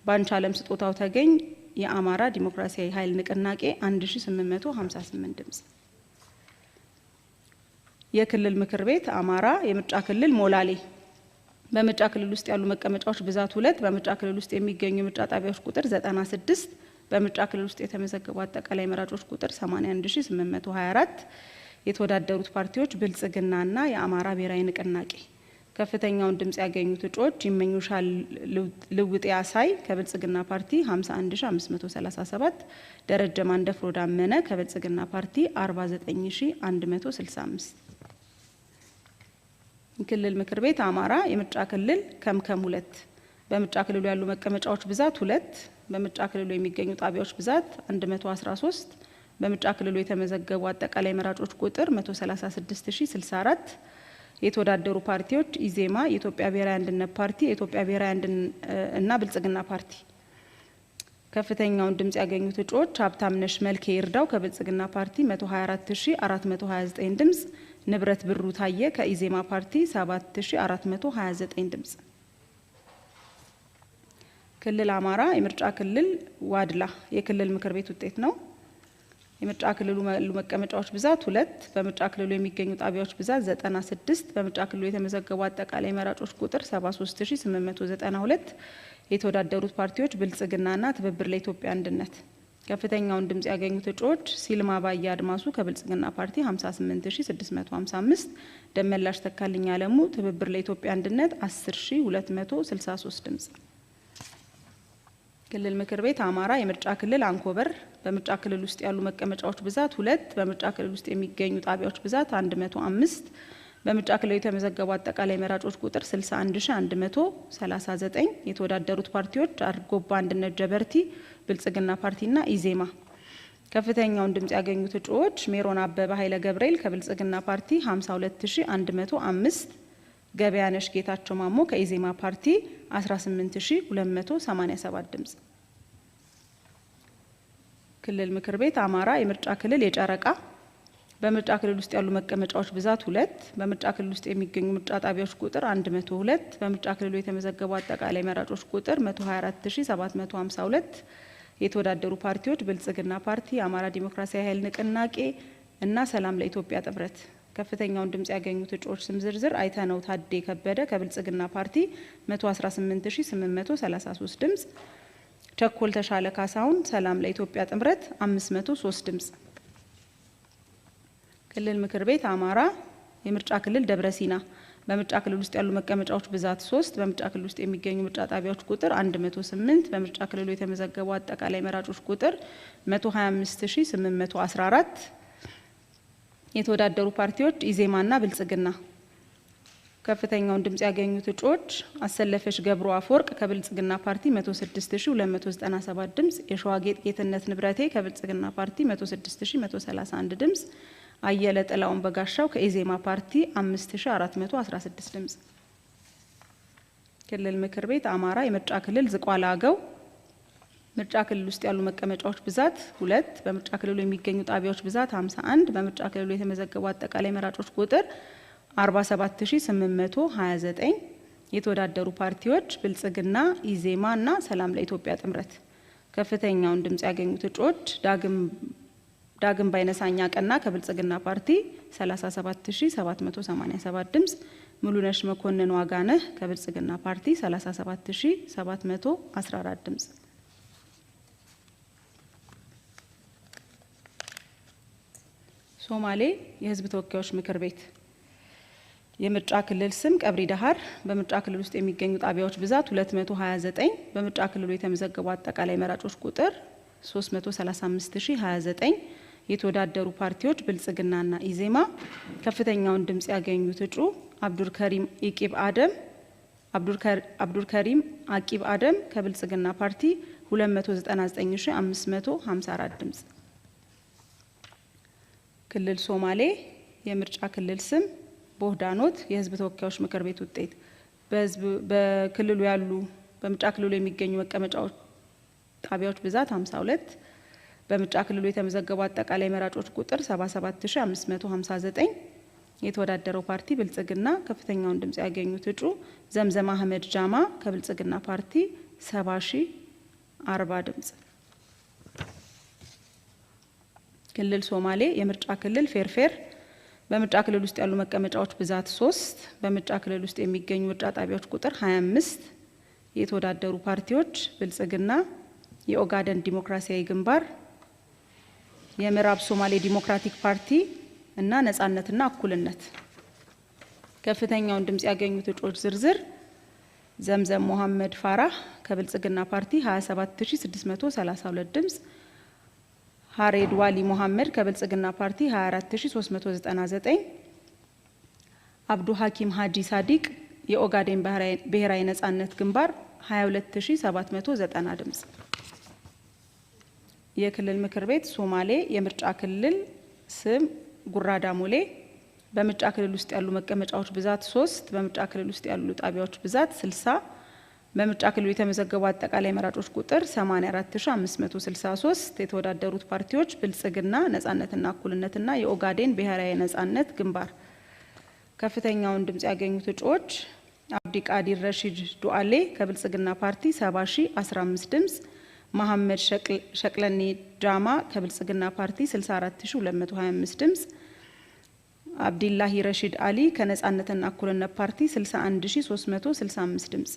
ባንቻለም ስጦታው ተገኝ የአማራ ዲሞክራሲያዊ ኃይል ንቅናቄ 1858 ድምጽ። የክልል ምክር ቤት አማራ የምርጫ ክልል ሞላሌ በምርጫ ክልል ውስጥ ያሉ መቀመጫዎች ብዛት 2 በምርጫ ክልል ውስጥ የሚገኙ ምርጫ ጣቢያዎች ቁጥር 96 በምርጫ ክልል ውስጥ የተመዘገቡ አጠቃላይ መራጮች ቁጥር 81824 የተወዳደሩት ፓርቲዎች ብልጽግናና የአማራ ብሔራዊ ንቅናቄ ከፍተኛውን ድምጽ ያገኙት እጩዎች ይመኙሻል ልውጤ አሳይ ከብልጽግና ፓርቲ 51537 ደረጀ ማንደፍሮ ዳመነ ከብልጽግና ፓርቲ 49165 ክልል ምክር ቤት አማራ የምርጫ ክልል ከምከም 2 በምርጫ ክልሉ ያሉ መቀመጫዎች ብዛት 2 በምርጫ ክልሉ የሚገኙ ጣቢያዎች ብዛት 113 በምርጫ ክልሉ የተመዘገቡ አጠቃላይ መራጮች ቁጥር 136064 የተወዳደሩ ፓርቲዎች ኢዜማ የኢትዮጵያ ብሔራዊ አንድነት ፓርቲ የኢትዮጵያ ብሔራዊ አንድነት እና ብልጽግና ፓርቲ ከፍተኛውን ድምጽ ያገኙት እጩዎች ሀብታምነሽ መልኬ ይርዳው ከብልጽግና ፓርቲ 124429 ድምጽ ንብረት ብሩ ታየ ከኢዜማ ፓርቲ 7429 ድምጽ ክልል አማራ የምርጫ ክልል ዋድላ የክልል ምክር ቤት ውጤት ነው የምርጫ ክልሉ መቀመጫዎች ብዛት 2 በምርጫ ክልሉ የሚገኙ ጣቢያዎች ብዛት 96 በምርጫ ክልሉ የተመዘገቡ አጠቃላይ መራጮች ቁጥር 73892 የተወዳደሩት ፓርቲዎች ብልጽግናና ትብብር ለኢትዮጵያ አንድነት ከፍተኛውን ድምጽ ያገኙት እጩዎች ሲልማ ባያ አድማሱ ከብልጽግና ፓርቲ 58655 ደመላሽ ተካልኝ አለሙ ትብብር ለኢትዮጵያ አንድነት 10263 ድምጽ ክልል ምክር ቤት አማራ የምርጫ ክልል አንኮበር በምርጫ ክልል ውስጥ ያሉ መቀመጫዎች ብዛት 2 በምርጫ ክልል ውስጥ የሚገኙ ጣቢያዎች ብዛት 105 በምርጫ ክልል የተመዘገቡ አጠቃላይ መራጮች ቁጥር 61139 የተወዳደሩት ፓርቲዎች አርጎባ አንድነት ጀበርቲ ብልጽግና ፓርቲና ኢዜማ ከፍተኛውን ድምጽ ያገኙት እጩዎች ሜሮን አበበ ኃይለ ገብርኤል ከብልጽግና ፓርቲ 52105 ገበያነሽ ጌታቸው ማሞ ከኢዜማ ፓርቲ 18287 ድምጽ ክልል ምክር ቤት አማራ የምርጫ ክልል የጨረቃ በምርጫ ክልል ውስጥ ያሉ መቀመጫዎች ብዛት 2 በምርጫ ክልል ውስጥ የሚገኙ ምርጫ ጣቢያዎች ቁጥር 102 በምርጫ ክልሉ የተመዘገቡ አጠቃላይ መራጮች ቁጥር 124752 የተወዳደሩ ፓርቲዎች ብልጽግና ፓርቲ የአማራ ዲሞክራሲያዊ ኃይል ንቅናቄ እና ሰላም ለኢትዮጵያ ጥምረት ከፍተኛውን ድምጽ ያገኙት እጩዎች ስም ዝርዝር አይተነው ታዴ ከበደ ከብልጽግና ፓርቲ 118833 ድምጽ ቸኮል ተሻለ ካሳሁን ሰላም ለኢትዮጵያ ጥምረት 503 ድምጽ ክልል ምክር ቤት አማራ የምርጫ ክልል ደብረ ሲና በምርጫ ክልል ውስጥ ያሉ መቀመጫዎች ብዛት 3 በምርጫ ክልል ውስጥ የሚገኙ ምርጫ ጣቢያዎች ቁጥር 108 በምርጫ ክልሉ የተመዘገቡ አጠቃላይ መራጮች ቁጥር 125814 የተወዳደሩ ፓርቲዎች ኢዜማና ብልጽግና ከፍተኛውን ድምጽ ያገኙት እጩዎች አሰለፈሽ ገብሩ አፈወርቅ ከብልጽግና ፓርቲ 106297 ድምጽ የሸዋጌጥ ጌትነት ንብረቴ ከብልጽግና ፓርቲ 106131 ድምጽ አየለ ጥላውን በጋሻው ከኢዜማ ፓርቲ 5416 ድምጽ ክልል ምክር ቤት አማራ የምርጫ ክልል ዝቋላ አገው ምርጫ ክልል ውስጥ ያሉ መቀመጫዎች ብዛት 2 በምርጫ ክልሉ የሚገኙ ጣቢያዎች ብዛት 51 በምርጫ ክልሉ የተመዘገቡ አጠቃላይ መራጮች ቁጥር 47829 የተወዳደሩ ፓርቲዎች ብልጽግና ኢዜማ እና ሰላም ለኢትዮጵያ ጥምረት ከፍተኛውን ድምጽ ያገኙት እጩዎች ዳግም ባይነሳኛ ቀና ከብልጽግና ፓርቲ 37787 ድምጽ ሙሉነሽ መኮንን ዋጋነህ ከብልጽግና ፓርቲ 37714 ድምጽ ሶማሌ የህዝብ ተወካዮች ምክር ቤት የምርጫ ክልል ስም ቀብሪ ዳሃር በምርጫ ክልል ውስጥ የሚገኙ ጣቢያዎች ብዛት 229 በምርጫ ክልሉ የተመዘገቡ አጠቃላይ መራጮች ቁጥር 335029 የተወዳደሩ ፓርቲዎች ብልጽግናና ኢዜማ ከፍተኛውን ድምጽ ያገኙት እጩ አብዱልከሪም አቂብ አደም ከብልጽግና ፓርቲ 299554 ድምጽ ክልል ሶማሌ የምርጫ ክልል ስም ቦህዳኖት የህዝብ ተወካዮች ምክር ቤት ውጤት በክልሉ ያሉ በምርጫ ክልሉ የሚገኙ መቀመጫዎች ጣቢያዎች ብዛት 52 በምርጫ ክልሉ የተመዘገቡ አጠቃላይ መራጮች ቁጥር 77559 የተወዳደረው ፓርቲ ብልጽግና ከፍተኛውን ድምጽ ያገኙት እጩ ዘምዘም አህመድ ጃማ ከብልጽግና ፓርቲ 70040 ድምጽ ክልል ሶማሌ የምርጫ ክልል ፌርፌር በምርጫ ክልል ውስጥ ያሉ መቀመጫዎች ብዛት 3፣ በምርጫ ክልል ውስጥ የሚገኙ ምርጫ ጣቢያዎች ቁጥር 25፣ የተወዳደሩ ፓርቲዎች ብልጽግና፣ የኦጋዴን ዲሞክራሲያዊ ግንባር፣ የምዕራብ ሶማሌ ዲሞክራቲክ ፓርቲ እና ነጻነትና እኩልነት። ከፍተኛውን ድምጽ ያገኙት እጩዎች ዝርዝር ዘምዘም መሐመድ ፋራህ ከብልጽግና ፓርቲ 27632 ድምጽ፣ ሀሬድ ዋሊ መሐመድ ከብልጽግና ፓርቲ 24399፣ አብዱ ሐኪም ሀጂ ሳዲቅ የኦጋዴን ብሔራዊ ነጻነት ግንባር 22790 ድምጽ። የክልል ምክር ቤት ሶማሌ የምርጫ ክልል ስም ጉራዳ ሞሌ። በምርጫ ክልል ውስጥ ያሉ መቀመጫዎች ብዛት 3፣ በምርጫ ክልል ውስጥ ያሉ ጣቢያዎች ብዛት 60፣ በምርጫ ክልሉ የተመዘገቡ አጠቃላይ መራጮች ቁጥር 84563፣ የተወዳደሩት ፓርቲዎች ብልጽግና፣ ነጻነትና እኩልነትና የኦጋዴን ብሔራዊ ነጻነት ግንባር። ከፍተኛውን ድምጽ ያገኙት እጩዎች አብዲ ቃዲር ረሺድ ዱአሌ ከብልጽግና ፓርቲ 70015 ድምጽ፣ መሐመድ ሸቅለኒ ጃማ ከብልጽግና ፓርቲ 64225 ድምጽ፣ አብዲላሂ ረሺድ አሊ ከነጻነትና እኩልነት ፓርቲ 61365 ድምጽ።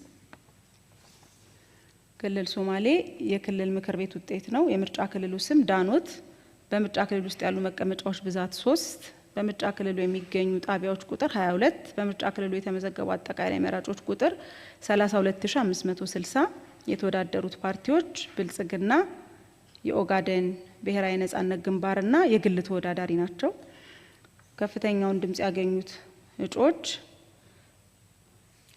ክልል ሶማሌ የክልል ምክር ቤት ውጤት ነው። የምርጫ ክልሉ ስም ዳኖት። በምርጫ ክልል ውስጥ ያሉ መቀመጫዎች ብዛት 3፣ በምርጫ ክልሉ የሚገኙ ጣቢያዎች ቁጥር 22፣ በምርጫ ክልሉ የተመዘገቡ አጠቃላይ መራጮች ቁጥር 32560፣ የተወዳደሩት ፓርቲዎች ብልጽግና፣ የኦጋዴን ብሔራዊ ነጻነት ግንባርና የግል ተወዳዳሪ ናቸው። ከፍተኛውን ድምጽ ያገኙት እጩዎች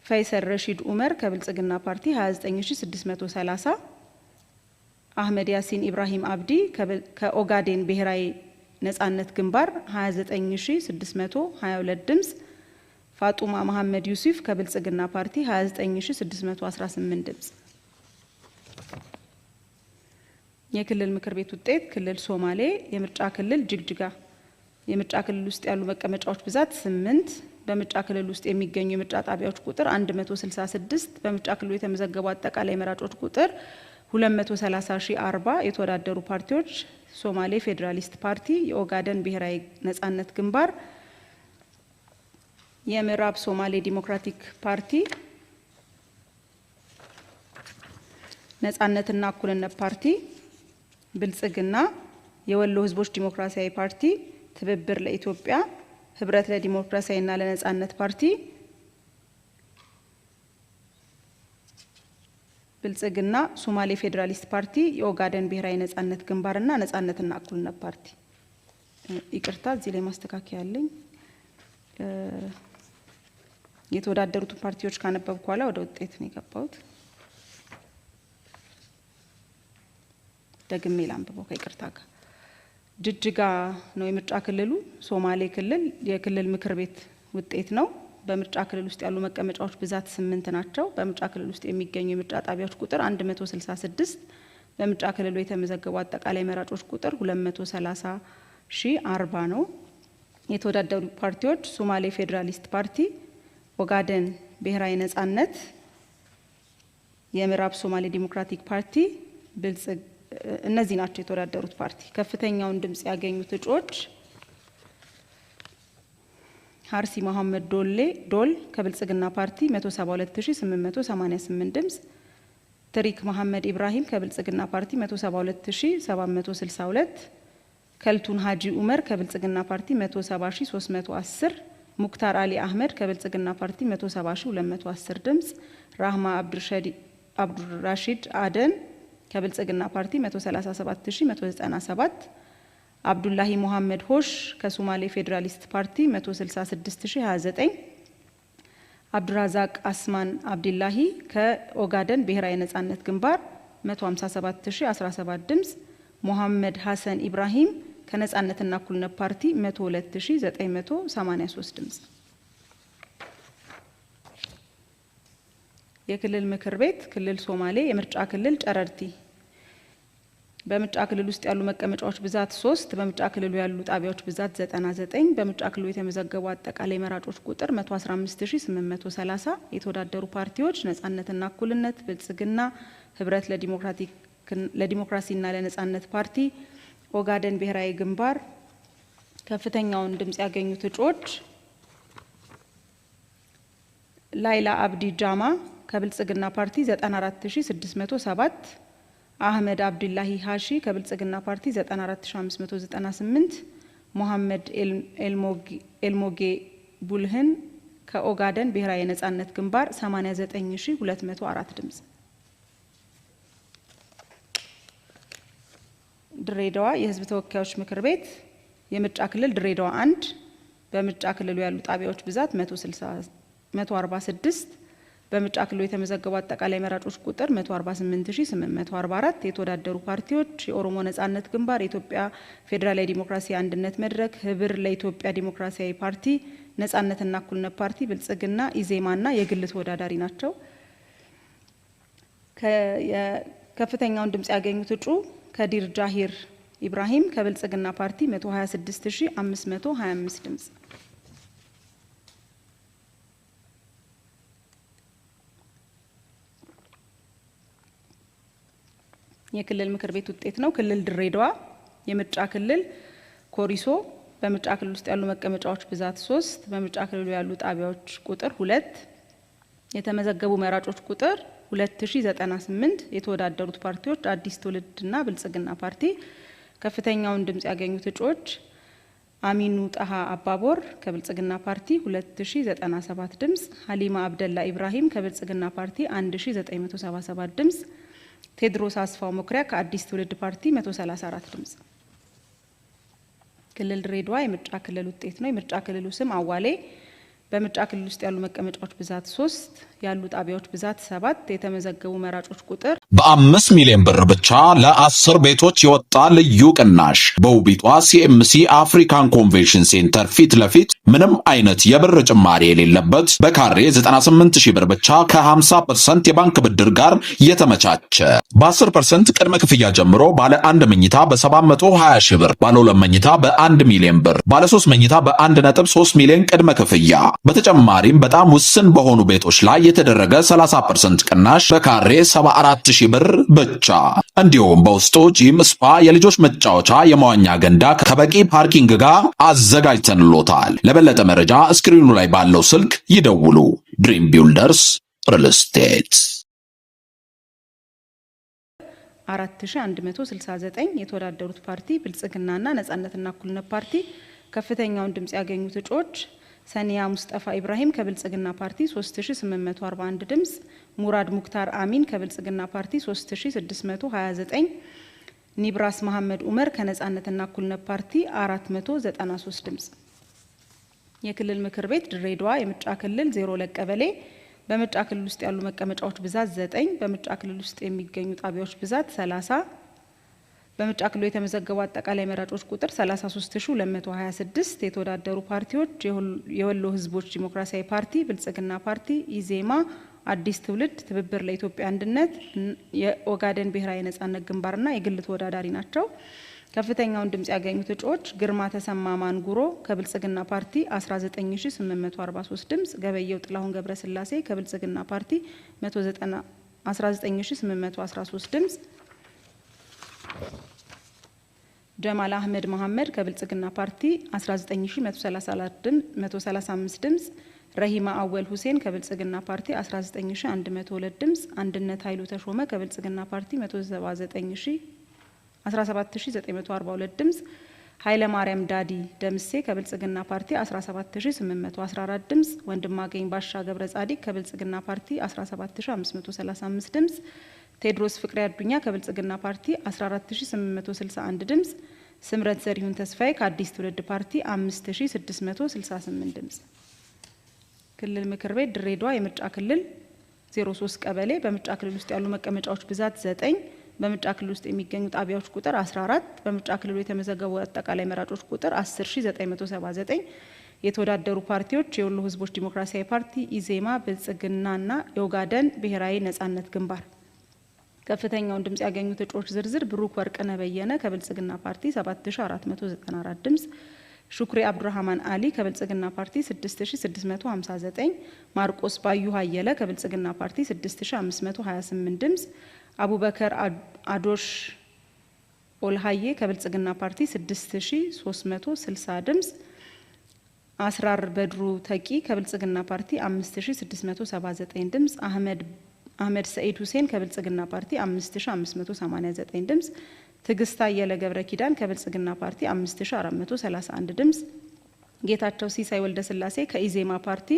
ፈይሰል ረሺድ ኡመር ከብልጽግና ፓርቲ 29630፣ አህመድ ያሲን ኢብራሂም አብዲ ከኦጋዴን ብሔራዊ ነጻነት ግንባር 29622 ድምጽ፣ ፋጡማ መሐመድ ዩሱፍ ከብልጽግና ፓርቲ 29618 ድምጽ። የክልል ምክር ቤት ውጤት ክልል ሶማሌ የምርጫ ክልል ጅግጅጋ። የምርጫ ክልል ውስጥ ያሉ መቀመጫዎች ብዛት 8፣ በምርጫ ክልል ውስጥ የሚገኙ የምርጫ ጣቢያዎች ቁጥር 166፣ በምርጫ ክልሉ የተመዘገቡ አጠቃላይ መራጮች ቁጥር 230040፣ የተወዳደሩ ፓርቲዎች ሶማሌ ፌዴራሊስት ፓርቲ፣ የኦጋዴን ብሔራዊ ነጻነት ግንባር፣ የምዕራብ ሶማሌ ዲሞክራቲክ ፓርቲ፣ ነጻነትና እኩልነት ፓርቲ፣ ብልጽግና፣ የወሎ ህዝቦች ዲሞክራሲያዊ ፓርቲ፣ ትብብር ለኢትዮጵያ፣ ህብረት ለዲሞክራሲያዊና ለነጻነት ፓርቲ፣ ብልጽግና፣ ሶማሌ ፌዴራሊስት ፓርቲ፣ የኦጋዴን ብሔራዊ ነጻነት ግንባርና ነጻነትና እኩልነት ፓርቲ። ይቅርታ እዚህ ላይ ማስተካከያ አለኝ። የተወዳደሩትን ፓርቲዎች ካነበብኩ በኋላ ወደ ውጤት ነው የገባሁት። ደግሜ ላንብበው ከይቅርታ ጋር። ጅጅጋ ነው የምርጫ ክልሉ። ሶማሌ ክልል የክልል ምክር ቤት ውጤት ነው። በምርጫ ክልል ውስጥ ያሉ መቀመጫዎች ብዛት 8 ናቸው። በምርጫ ክልል ውስጥ የሚገኙ የምርጫ ጣቢያዎች ቁጥር 166፣ በምርጫ ክልሉ የተመዘገቡ አጠቃላይ መራጮች ቁጥር 230040 ነው። የተወዳደሩ ፓርቲዎች ሶማሌ ፌዴራሊስት ፓርቲ፣ ኦጋዴን ብሔራዊ ነጻነት፣ የምዕራብ ሶማሌ ዲሞክራቲክ ፓርቲ፣ እነዚህ ናቸው የተወዳደሩት ፓርቲ። ከፍተኛውን ድምጽ ያገኙት እጩዎች ሀርሲ መሐመድ ዶል ከብልጽግና ፓርቲ 172888 ድምጽ፣ ትሪክ መሐመድ ኢብራሂም ከብልጽግና ፓርቲ 172762፣ ከልቱን ሀጂ ኡመር ከብልጽግና ፓርቲ 170310፣ ሙክታር አሊ አህመድ ከብልጽግና ፓርቲ 170210 ድምጽ፣ ራህማ አብዱራሺድ አደን ከብልጽግና ፓርቲ 137197፣ አብዱላሂ መሐመድ ሆሽ ከሶማሌ ፌዴራሊስት ፓርቲ 166029፣ አብዱራዛቅ አስማን አብዲላሂ ከኦጋዴን ብሔራዊ ነጻነት ግንባር 157017 ድምጽ፣ ሙሐመድ ሀሰን ኢብራሂም ከነጻነትና እኩልነት ፓርቲ 102983 ድምጽ። የክልል ምክር ቤት ክልል ሶማሌ የምርጫ ክልል ጨረርቲ። በምርጫ ክልል ውስጥ ያሉ መቀመጫዎች ብዛት 3፣ በምርጫ ክልሉ ያሉ ጣቢያዎች ብዛት 99፣ በምርጫ ክልሉ የተመዘገቡ አጠቃላይ መራጮች ቁጥር 115830፣ የተወዳደሩ ፓርቲዎች ነጻነትና እኩልነት፣ ብልጽግና፣ ህብረት ለዲሞክራሲና ለነጻነት ፓርቲ፣ ኦጋዴን ብሔራዊ ግንባር፣ ከፍተኛውን ድምጽ ያገኙት እጩዎች ላይላ አብዲ ጃማ ከብልጽግና ፓርቲ 94607፣ አህመድ አብዱላሂ ሃሺ ከብልጽግና ፓርቲ 94598፣ ሙሐመድ ኤልሞጌ ቡልህን ከኦጋደን ብሔራዊ ነጻነት ግንባር 89204 ድምጽ። ድሬዳዋ የህዝብ ተወካዮች ምክር ቤት የምርጫ ክልል ድሬዳዋ 1 በምርጫ ክልሉ ያሉ ጣቢያዎች ብዛት 146፣ በምርጫ ክልሉ የተመዘገቡ አጠቃላይ መራጮች ቁጥር 148844፣ የተወዳደሩ ፓርቲዎች የኦሮሞ ነጻነት ግንባር፣ የኢትዮጵያ ፌዴራላዊ ዲሞክራሲ አንድነት መድረክ፣ ህብር ለኢትዮጵያ ዲሞክራሲያዊ ፓርቲ፣ ነጻነትና እኩልነት ፓርቲ፣ ብልጽግና፣ ኢዜማና የግል ተወዳዳሪ ናቸው። ከፍተኛውን ድምጽ ያገኙት እጩ ከዲር ጃሂር ኢብራሂም ከብልጽግና ፓርቲ 126525 ድምጽ። የክልል ምክር ቤት ውጤት ነው። ክልል ድሬዳዋ የምርጫ ክልል ኮሪሶ በምርጫ ክልል ውስጥ ያሉ መቀመጫዎች ብዛት 3፣ በምርጫ ክልሉ ያሉ ጣቢያዎች ቁጥር 2፣ የተመዘገቡ መራጮች ቁጥር 2098፣ የተወዳደሩት ፓርቲዎች አዲስ ትውልድና ብልጽግና ፓርቲ። ከፍተኛውን ድምጽ ያገኙት እጩዎች አሚኑ ጣሃ አባቦር ከብልጽግና ፓርቲ 2097 ድምጽ፣ ሀሊማ አብደላ ኢብራሂም ከብልጽግና ፓርቲ 1977 ድምጽ፣ ቴድሮስ አስፋው መኩሪያ ከአዲስ ትውልድ ፓርቲ 134 ድምጽ። ክልል ድሬዳዋ የምርጫ ክልል ውጤት ነው። የምርጫ ክልሉ ስም አዋሌ በምርጫ ክልል ውስጥ ያሉ መቀመጫዎች ብዛት 3፣ ያሉ ጣቢያዎች ብዛት 7፣ የተመዘገቡ መራጮች ቁጥር በ5 ሚሊዮን ብር ብቻ ለ10 ቤቶች የወጣ ልዩ ቅናሽ በውቢቷ ሲኤምሲ አፍሪካን ኮንቬንሽን ሴንተር ፊት ለፊት ምንም አይነት የብር ጭማሪ የሌለበት በካሬ 98000 ብር ብቻ ከ50% የባንክ ብድር ጋር የተመቻቸ በ10% ቅድመ ክፍያ ጀምሮ ባለ 1 መኝታ በ720 ብር፣ ባለ 2 መኝታ በ1 ሚሊዮን ብር፣ ባለ 3 መኝታ በ1.3 ሚሊዮን ቅድመ ክፍያ። በተጨማሪም በጣም ውስን በሆኑ ቤቶች ላይ የተደረገ 30% ቅናሽ በካሬ 74000 ብር ብቻ። እንዲሁም በውስጡ ጂም፣ ስፓ፣ የልጆች መጫወቻ፣ የመዋኛ ገንዳ ከበቂ ፓርኪንግ ጋር አዘጋጅተንሎታል። ለበለጠ መረጃ ስክሪኑ ላይ ባለው ስልክ ይደውሉ። ድሪም ቢልደርስ ሪል ስቴት 4169፣ የተወዳደሩት ፓርቲ ብልጽግናና ነጻነትና እኩልነት ፓርቲ። ከፍተኛውን ድምጽ ያገኙት እጩዎች ሰኒያ ሙስጠፋ ኢብራሂም ከብልጽግና ፓርቲ 3841 ድምጽ፣ ሙራድ ሙክታር አሚን ከብልጽግና ፓርቲ 3629፣ ኒብራስ መሐመድ ኡመር ከነጻነትና እኩልነት ፓርቲ 493 ድምጽ። የክልል ምክር ቤት ድሬዳዋ የምርጫ ክልል 02 ቀበሌ በምርጫ ክልል ውስጥ ያሉ መቀመጫዎች ብዛት 9፣ በምርጫ ክልል ውስጥ የሚገኙ ጣቢያዎች ብዛት 30፣ በምርጫ ክልሉ የተመዘገቡ አጠቃላይ መራጮች ቁጥር 33226፣ የተወዳደሩ ፓርቲዎች የወሎ ህዝቦች ዲሞክራሲያዊ ፓርቲ፣ ብልጽግና ፓርቲ፣ ኢዜማ፣ አዲስ ትውልድ፣ ትብብር ለኢትዮጵያ አንድነት፣ የኦጋደን ብሔራዊ ነጻነት ግንባርና የግል ተወዳዳሪ ናቸው። ከፍተኛውን ድምጽ ያገኙት እጩዎች ግርማ ተሰማ ማንጉሮ ከብልጽግና ፓርቲ 19843 ድምጽ፣ ገበየው ጥላሁን ገብረስላሴ ከብልጽግና ፓርቲ 19813 ድምጽ፣ ጀማል አህመድ መሐመድ ከብልጽግና ፓርቲ 19135 ድምጽ፣ ረሂማ አወል ሁሴን ከብልጽግና ፓርቲ 19102 ድምጽ፣ አንድነት ኃይሉ ተሾመ ከብልጽግና ፓርቲ 17942 ድምጽ፣ ኃይለ ማርያም ዳዲ ደምሴ ከብልጽግና ፓርቲ 17814 ድምጽ፣ ወንድማገኝ ባሻ ገብረ ጻዲቅ ከብልጽግና ፓርቲ 17535 ድምጽ፣ ቴድሮስ ፍቅሬ አዱኛ ከብልጽግና ፓርቲ 14861 ድምጽ፣ ስምረት ዘሪሁን ተስፋዬ ከአዲስ ትውልድ ፓርቲ 5668 ድምጽ። ክልል ምክር ቤት ድሬዳዋ የምርጫ ክልል 03 ቀበሌ በምርጫ ክልል ውስጥ ያሉ መቀመጫዎች ብዛት 9፣ በምርጫ ክልል ውስጥ የሚገኙ ጣቢያዎች ቁጥር 14፣ በምርጫ ክልሉ የተመዘገቡ አጠቃላይ መራጮች ቁጥር 10979፣ የተወዳደሩ ፓርቲዎች የወሎ ህዝቦች ዲሞክራሲያዊ ፓርቲ፣ ኢዜማ፣ ብልጽግናና የኦጋደን ብሔራዊ ነጻነት ግንባር። ከፍተኛውን ድምጽ ያገኙት እጩዎች ዝርዝር ብሩክ ወርቅነህ በየነ ከብልጽግና ፓርቲ 7494 ድምጽ፣ ሹክሪ አብዱራህማን አሊ ከብልጽግና ፓርቲ 6659፣ ማርቆስ ባዩ ሀየለ ከብልጽግና ፓርቲ 6528 ድምጽ፣ አቡበከር አዶሽ ኦልሃዬ ከብልጽግና ፓርቲ 6360 ድምጽ፣ አስራር በድሩ ተቂ ከብልጽግና ፓርቲ 5679 ድምጽ፣ አህመድ ሰኢድ ሁሴን ከብልጽግና ፓርቲ 5589 ድምጽ፣ ትግስታ አየለ ገብረ ኪዳን ከብልጽግና ፓርቲ 5431 ድምጽ፣ ጌታቸው ሲሳይ ወልደ ስላሴ ከኢዜማ ፓርቲ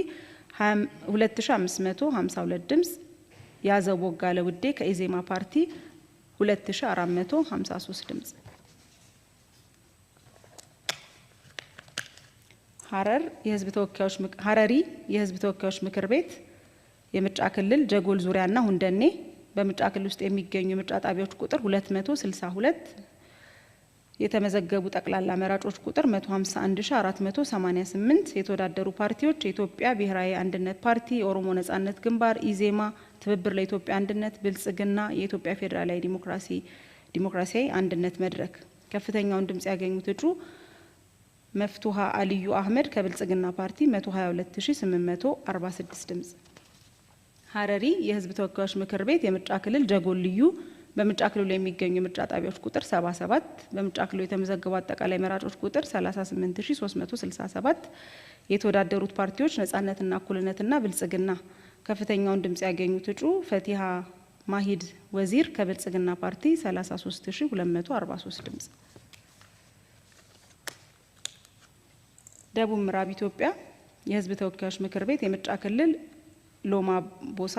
2552 ድምጽ፣ ያዘው ቦጋለ ውዴ ከኢዜማ ፓርቲ 2453 ድምጽ። ሀረሪ የህዝብ ተወካዮች ምክር ቤት የምርጫ ክልል ጀጎል ዙሪያና ሁንደኔ በምርጫ ክልል ውስጥ የሚገኙ የምርጫ ጣቢያዎች ቁጥር 262፣ የተመዘገቡ ጠቅላላ መራጮች ቁጥር 151488፣ የተወዳደሩ ፓርቲዎች የኢትዮጵያ ብሔራዊ አንድነት ፓርቲ፣ የኦሮሞ ነጻነት ግንባር፣ ኢዜማ፣ ትብብር ለኢትዮጵያ አንድነት፣ ብልጽግና፣ የኢትዮጵያ ፌዴራላዊ ዲሞክራሲያዊ አንድነት መድረክ። ከፍተኛውን ድምጽ ያገኙት እጩ መፍቱሃ አልዩ አህመድ ከብልጽግና ፓርቲ 122846 ድምጽ። ሀረሪ የህዝብ ተወካዮች ምክር ቤት የምርጫ ክልል ጀጎል ልዩ በምርጫ ክልሉ የሚገኙ የምርጫ ጣቢያዎች ቁጥር 77፣ በምርጫ ክልሉ የተመዘገቡ አጠቃላይ መራጮች ቁጥር 38367፣ የተወዳደሩት ፓርቲዎች ነጻነትና እኩልነትና ብልጽግና። ከፍተኛውን ድምጽ ያገኙት እጩ ፈቲሃ ማሂድ ወዚር ከብልጽግና ፓርቲ 33243 ድምጽ። ደቡብ ምዕራብ ኢትዮጵያ የህዝብ ተወካዮች ምክር ቤት የምርጫ ክልል ሎማ ቦሳ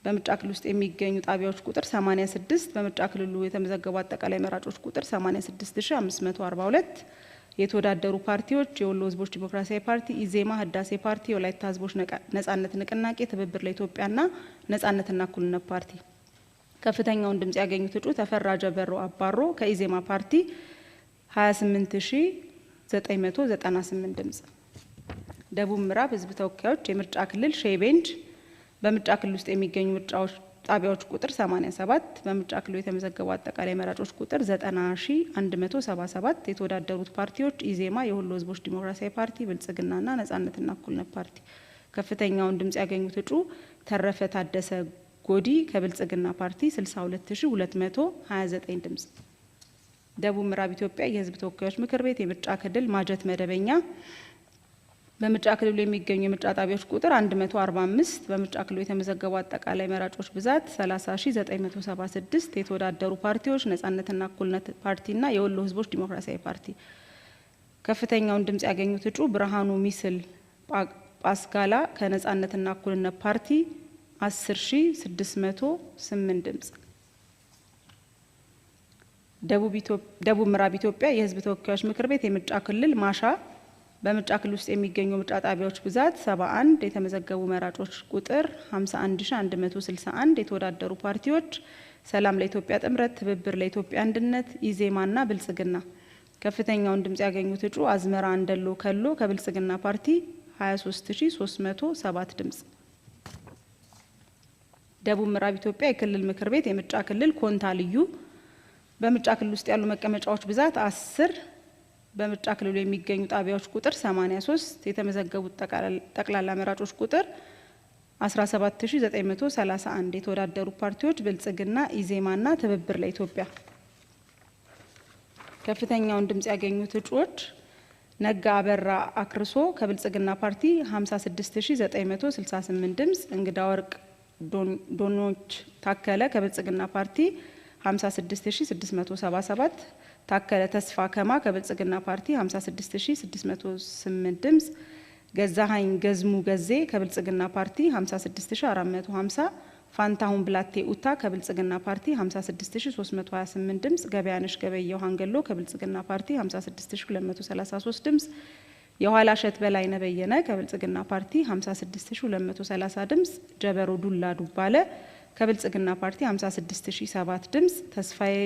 በምርጫ ክልል ውስጥ የሚገኙ ጣቢያዎች ቁጥር 86፣ በምርጫ ክልሉ የተመዘገቡ አጠቃላይ መራጮች ቁጥር 86542፣ የተወዳደሩ ፓርቲዎች የወሎ ህዝቦች ዲሞክራሲያዊ ፓርቲ፣ ኢዜማ፣ ህዳሴ ፓርቲ፣ የወላይታ ህዝቦች ነጻነት ንቅናቄ፣ ትብብር ለኢትዮጵያና ነጻነትና እኩልነት ፓርቲ። ከፍተኛውን ድምጽ ያገኙት እጩ ተፈራ ጀበሮ አባሮ ከኢዜማ ፓርቲ 28998 ድምጽ። ደቡብ ምዕራብ ህዝብ ተወካዮች የምርጫ ክልል ሼቤንጅ በምርጫ ክልል ውስጥ የሚገኙ ምርጫዎች ጣቢያዎች ቁጥር 87፣ በምርጫ ክልሉ የተመዘገቡ አጠቃላይ መራጮች ቁጥር 90177፣ የተወዳደሩት ፓርቲዎች ኢዜማ፣ የወሎ ህዝቦች ዲሞክራሲያዊ ፓርቲ፣ ብልጽግናና ነጻነትና እኩልነት ፓርቲ። ከፍተኛውን ድምጽ ያገኙት እጩ ተረፈ ታደሰ ጎዲ ከብልጽግና ፓርቲ 62229 ድምጽ። ደቡብ ምዕራብ ኢትዮጵያ የህዝብ ተወካዮች ምክር ቤት የምርጫ ክልል ማጀት መደበኛ በምርጫ ክልሉ የሚገኙ የምርጫ ጣቢያዎች ቁጥር 145፣ በምርጫ ክልሉ የተመዘገቡ አጠቃላይ መራጮች ብዛት 30976፣ የተወዳደሩ ፓርቲዎች ነጻነትና እኩልነት ፓርቲና የወሎ ህዝቦች ዲሞክራሲያዊ ፓርቲ። ከፍተኛውን ድምጽ ያገኙት እጩ ብርሃኑ ሚስል ጳስጋላ ከነጻነትና እኩልነት ፓርቲ 10608 ድምጽ። ደቡብ ምዕራብ ኢትዮጵያ የህዝብ ተወካዮች ምክር ቤት የምርጫ ክልል ማሻ በምርጫ ክልል ውስጥ የሚገኙ ምርጫ ጣቢያዎች ብዛት 71፣ የተመዘገቡ መራጮች ቁጥር 51161፣ የተወዳደሩ ፓርቲዎች ሰላም ለኢትዮጵያ ጥምረት፣ ትብብር ለኢትዮጵያ አንድነት፣ ኢዜማና ብልጽግና። ከፍተኛውን ድምጽ ያገኙት እጩ አዝመራ አንደሎ ከሎ ከብልጽግና ፓርቲ 23307 ድምጽ። ደቡብ ምዕራብ ኢትዮጵያ የክልል ምክር ቤት የምርጫ ክልል ኮንታ ልዩ በምርጫ ክልል ውስጥ ያሉ መቀመጫዎች ብዛት 10፣ በምርጫ ክልሉ የሚገኙ ጣቢያዎች ቁጥር 83፣ የተመዘገቡት ጠቅላላ መራጮች ቁጥር 17931፣ የተወዳደሩ ፓርቲዎች ብልጽግና፣ ኢዜማና ትብብር ለኢትዮጵያ። ከፍተኛውን ድምጽ ያገኙት እጩዎች ነጋ አበራ አክርሶ ከብልጽግና ፓርቲ 56968 ድምጽ፣ እንግዳ ወርቅ ዶኖች ታከለ ከብልጽግና ፓርቲ 56677፣ ታከለ ተስፋ ከማ ከብልጽግና ፓርቲ 56608 ድምጽ፣ ገዛሀኝ ገዝሙ ገዜ ከብልጽግና ፓርቲ 56450፣ ፋንታሁን ብላቴ ኡታ ከብልጽግና ፓርቲ 56328 ድምጽ፣ ገበያነሽ ገበየው ሃንገሎ ከብልጽግና ፓርቲ 56233 ድምጽ፣ የኋላ ሸት በላይነ በየነ ከብልጽግና ፓርቲ 56230 ድምጽ፣ ጀበሮ ዱላ ዱባለ ከብልጽግና ፓርቲ 56007 ድምጽ፣ ተስፋዬ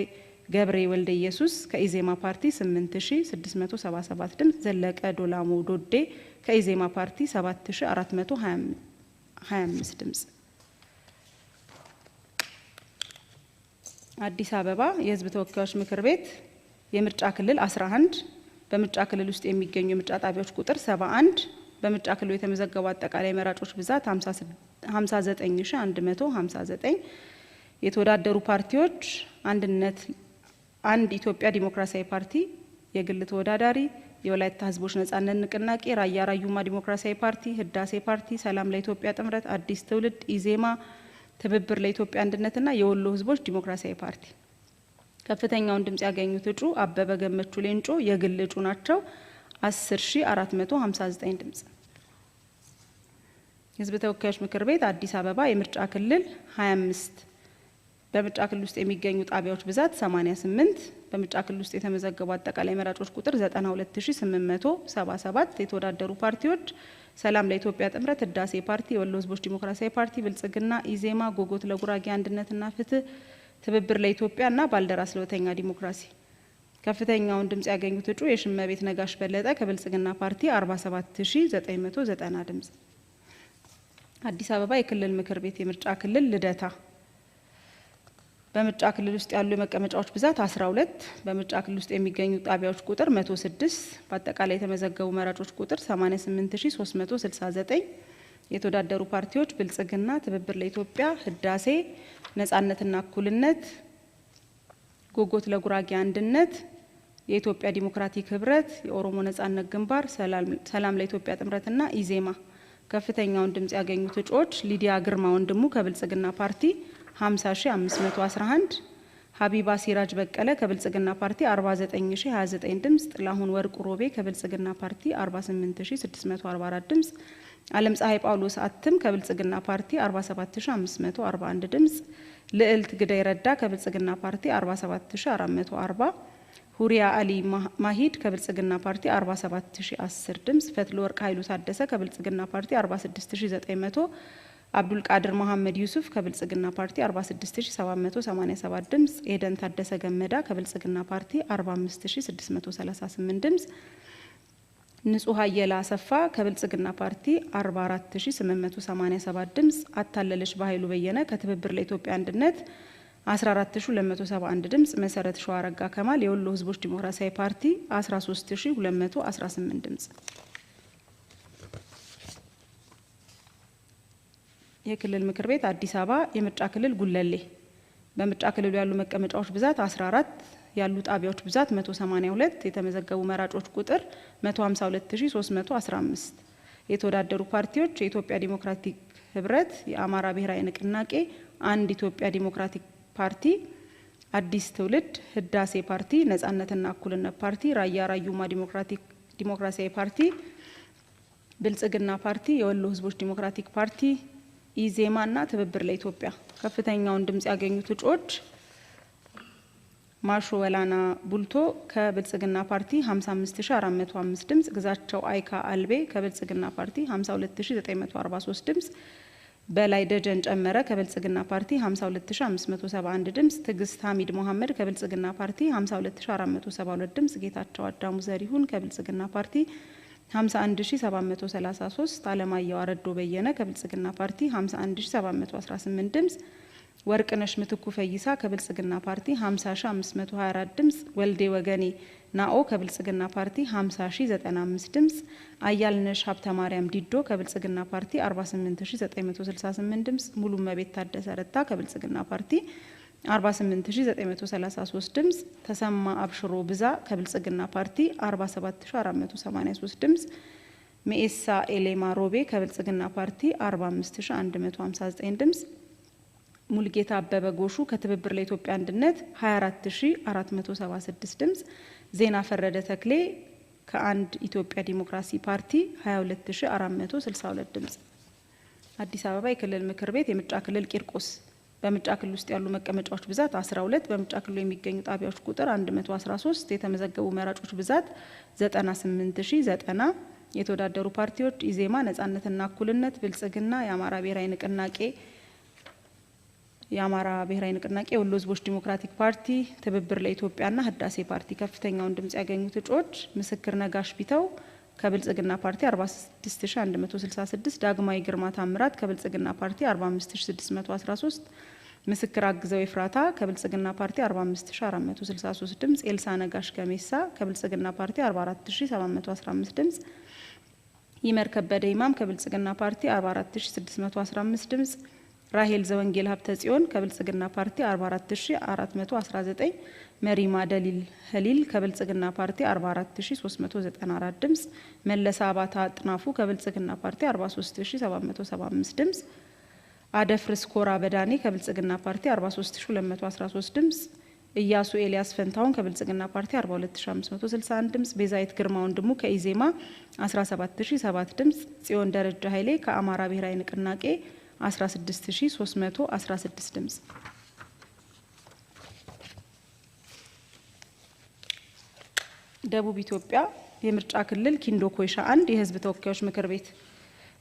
ገብሬ ወልደ ኢየሱስ ከኢዜማ ፓርቲ 8677 ድምጽ፣ ዘለቀ ዶላሞ ዶዴ ከኢዜማ ፓርቲ 7425 ድምጽ። አዲስ አበባ የህዝብ ተወካዮች ምክር ቤት የምርጫ ክልል 11 በምርጫ ክልል ውስጥ የሚገኙ የምርጫ ጣቢያዎች ቁጥር 71 በምርጫ ክልሉ የተመዘገቡ አጠቃላይ መራጮች ብዛት 59159 የተወዳደሩ ፓርቲዎች አንድነት አንድ ኢትዮጵያ ዲሞክራሲያዊ ፓርቲ የግል ተወዳዳሪ፣ የወላይታ ህዝቦች ነጻነት ንቅናቄ፣ ራያ ራዩማ ዲሞክራሲያዊ ፓርቲ፣ ህዳሴ ፓርቲ፣ ሰላም ለኢትዮጵያ ጥምረት፣ አዲስ ትውልድ፣ ኢዜማ፣ ትብብር ለኢትዮጵያ አንድነትና የወሎ ህዝቦች ዲሞክራሲያዊ ፓርቲ። ከፍተኛውን ድምጽ ያገኙት እጩ አበበ ገመቹ ሌንጮ የግል እጩ ናቸው። 10459 ድምጽ። የህዝብ ተወካዮች ምክር ቤት አዲስ አበባ የምርጫ ክልል 25 በምርጫ ክልል ውስጥ የሚገኙ ጣቢያዎች ብዛት 88፣ በምርጫ ክልል ውስጥ የተመዘገቡ አጠቃላይ መራጮች ቁጥር 92877። የተወዳደሩ ፓርቲዎች ሰላም ለኢትዮጵያ ጥምረት፣ ህዳሴ ፓርቲ፣ የወሎ ህዝቦች ዲሞክራሲያዊ ፓርቲ፣ ብልጽግና፣ ኢዜማ፣ ጎጎት ለጉራጌ አንድነትና ፍትህ፣ ትብብር ለኢትዮጵያና ባልደራስ ለወተኛ ዲሞክራሲ። ከፍተኛውን ድምጽ ያገኙት እጩ የሽመቤት ነጋሽ በለጠ ከብልጽግና ፓርቲ 47990 ድምጽ። አዲስ አበባ የክልል ምክር ቤት የምርጫ ክልል ልደታ በምርጫ ክልል ውስጥ ያሉ የመቀመጫዎች ብዛት 12፣ በምርጫ ክልል ውስጥ የሚገኙ ጣቢያዎች ቁጥር 106፣ በአጠቃላይ የተመዘገቡ መራጮች ቁጥር 88369። የተወዳደሩ ፓርቲዎች ብልጽግና፣ ትብብር ለኢትዮጵያ፣ ህዳሴ፣ ነጻነትና እኩልነት፣ ጎጎት ለጉራጌ አንድነት፣ የኢትዮጵያ ዲሞክራቲክ ህብረት፣ የኦሮሞ ነጻነት ግንባር፣ ሰላም ለኢትዮጵያ ጥምረትና ኢዜማ። ከፍተኛውን ድምጽ ያገኙት እጩዎች ሊዲያ ግርማ ወንድሙ ከብልጽግና ፓርቲ 50511፣ ሀቢባ ሲራጅ በቀለ ከብልጽግና ፓርቲ 49029 ድምጽ፣ ጥላሁን ወርቁ ሮቤ ከብልጽግና ፓርቲ 48644 ድምጽ፣ አለም ፀሐይ ጳውሎስ አትም ከብልጽግና ፓርቲ 47541 ድምጽ፣ ልዕልት ግዳይ ረዳ ከብልጽግና ፓርቲ 47440፣ ሁሪያ አሊ ማሂድ ከብልጽግና ፓርቲ 47010 ድምጽ፣ ፈትለ ወርቅ ኃይሉ ታደሰ ከብልጽግና ፓርቲ 46900፣ አብዱል ቃድር መሐመድ ዩሱፍ ከብልጽግና ፓርቲ 46787 ድምጽ፣ ኤደን ታደሰ ገመዳ ከብልጽግና ፓርቲ 45638 ድምጽ፣ ንጹህ አየላ አሰፋ ከብልጽግና ፓርቲ 44887 ድምጽ፣ አታለለሽ በኃይሉ በየነ ከትብብር ለኢትዮጵያ አንድነት 14271 ድምጽ፣ መሰረት ሸዋረጋ ከማል የወሎ ህዝቦች ዲሞክራሲያዊ ፓርቲ 13218 ድምጽ። የክልል ምክር ቤት አዲስ አበባ የምርጫ ክልል ጉለሌ በምርጫ ክልሉ ያሉ መቀመጫዎች ብዛት 14፣ ያሉ ጣቢያዎች ብዛት 182፣ የተመዘገቡ መራጮች ቁጥር 152315። የተወዳደሩ ፓርቲዎች የኢትዮጵያ ዲሞክራቲክ ህብረት፣ የአማራ ብሔራዊ ንቅናቄ፣ አንድ ኢትዮጵያ ዲሞክራቲክ ፓርቲ፣ አዲስ ትውልድ፣ ህዳሴ ፓርቲ፣ ነጻነትና እኩልነት ፓርቲ፣ ራያ ራዩማ ዲሞክራሲያዊ ፓርቲ፣ ብልጽግና ፓርቲ፣ የወሎ ህዝቦች ዲሞክራቲክ ፓርቲ፣ ኢዜማ እና ትብብር ለኢትዮጵያ። ከፍተኛውን ድምጽ ያገኙት እጩዎች ማሾ ወላና ቡልቶ ከብልጽግና ፓርቲ 55405 ድምጽ፣ ግዛቸው አይካ አልቤ ከብልጽግና ፓርቲ 52943 ድምጽ፣ በላይ ደጀን ጨመረ ከብልጽግና ፓርቲ 52571 ድምጽ፣ ትግስት ሀሚድ መሐመድ ከብልጽግና ፓርቲ 52472 ድምጽ፣ ጌታቸው አዳሙ ዘሪሁን ከብልጽግና ፓርቲ 51733፣ አለማየሁ አረዶ በየነ ከብልጽግና ፓርቲ 51718 ድምጽ፣ ወርቅነሽ ምትኩ ፈይሳ ከብልጽግና ፓርቲ 50524 ድምጽ፣ ወልዴ ወገኔ ናኦ ከብልጽግና ፓርቲ 50095 ድምጽ፣ አያልነሽ ሀብተ ማርያም ዲዶ ከብልጽግና ፓርቲ 48968 ድምጽ፣ ሙሉ መቤት ታደሰ ረታ ከብልጽግና ፓርቲ 48933 ድምጽ፣ ተሰማ አብሽሮ ብዛ ከብልጽግና ፓርቲ 47483 ድምጽ፣ ሜኤሳ ኤሌማ ሮቤ ከብልጽግና ፓርቲ 45159 ድምጽ፣ ሙልጌታ አበበ ጎሹ ከትብብር ለኢትዮጵያ አንድነት 24476 ድምጽ፣ ዜና ፈረደ ተክሌ ከአንድ ኢትዮጵያ ዲሞክራሲ ፓርቲ 22462 ድምጽ። አዲስ አበባ የክልል ምክር ቤት የምርጫ ክልል ቂርቆስ በምርጫ ክልል ውስጥ ያሉ መቀመጫዎች ብዛት 12፣ በምርጫ ክልሉ የሚገኙ ጣቢያዎች ቁጥር 113፣ የተመዘገቡ መራጮች ብዛት 98090። የተወዳደሩ ፓርቲዎች ኢዜማ፣ ነጻነትና እኩልነት፣ ብልጽግና፣ የአማራ ብሔራዊ ንቅናቄ፣ የወሎ ህዝቦች ዲሞክራቲክ ፓርቲ፣ ትብብር ለኢትዮጵያና ህዳሴ ፓርቲ። ከፍተኛውን ድምጽ ያገኙት እጩዎች ምስክር ነጋሽ ቢተው ከብልጽግና ፓርቲ 46166፣ ዳግማዊ ግርማ ታምራት ከብልጽግና ፓርቲ 45613፣ ምስክር አግዘው ኤፍራታ ከብልጽግና ፓርቲ 45463 ድምጽ፣ ኤልሳ ነጋሽ ገሜሳ ከብልጽግና ፓርቲ 44715 ድምጽ፣ ይመር ከበደ ኢማም ከብልጽግና ፓርቲ 44615 ድምጽ፣ ራሄል ዘወንጌል ሀብተ ጽዮን ከብልጽግና ፓርቲ 44419፣ መሪማ ደሊል ሀሊል ከብልጽግና ፓርቲ 44394 ድምጽ፣ መለሳ አባታ አጥናፉ ከብልጽግና ፓርቲ 43775 ድምጽ፣ አደፍርስ ኮራ በዳኔ ከብልጽግና ፓርቲ 43213 ድምጽ፣ ኢያሱ ኤልያስ ፈንታውን ከብልጽግና ፓርቲ 42561 ድምጽ፣ ቤዛይት ግርማ ወንድሙ ከኢዜማ 17007 ድምጽ፣ ጽዮን ደረጃ ኃይሌ ከአማራ ብሔራዊ ንቅናቄ 16316 ድምጽ። ደቡብ ኢትዮጵያ የምርጫ ክልል ኪንዶ ኮይሻ 1 የህዝብ ተወካዮች ምክር ቤት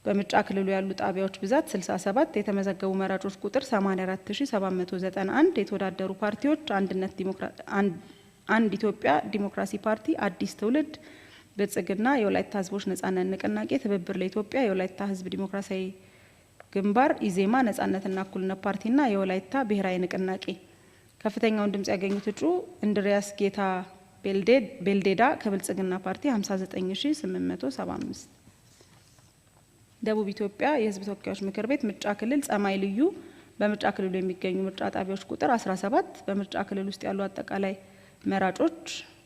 በምርጫ ክልሉ ያሉ ጣቢያዎች ብዛት 67፣ የተመዘገቡ መራጮች ቁጥር 84791፣ የተወዳደሩ ፓርቲዎች አንድ ኢትዮጵያ ዲሞክራሲ ፓርቲ፣ አዲስ ትውልድ፣ ብልጽግና፣ የወላይታ ህዝቦች ነጻነት ንቅናቄ፣ ትብብር ለኢትዮጵያ፣ የወላይታ ህዝብ ዲሞክራሲያዊ ግንባር፣ ኢዜማ፣ ነጻነትና እኩልነት ፓርቲና የወላይታ ብሔራዊ ንቅናቄ። ከፍተኛውን ድምጽ ያገኙት እጩ እንድሪያስ ጌታ ቤልዴዳ ከብልጽግና ፓርቲ 59875። ደቡብ ኢትዮጵያ የህዝብ ተወካዮች ምክር ቤት ምርጫ ክልል ጸማይ ልዩ በምርጫ ክልሉ የሚገኙ ምርጫ ጣቢያዎች ቁጥር 17፣ በምርጫ ክልል ውስጥ ያሉ አጠቃላይ መራጮች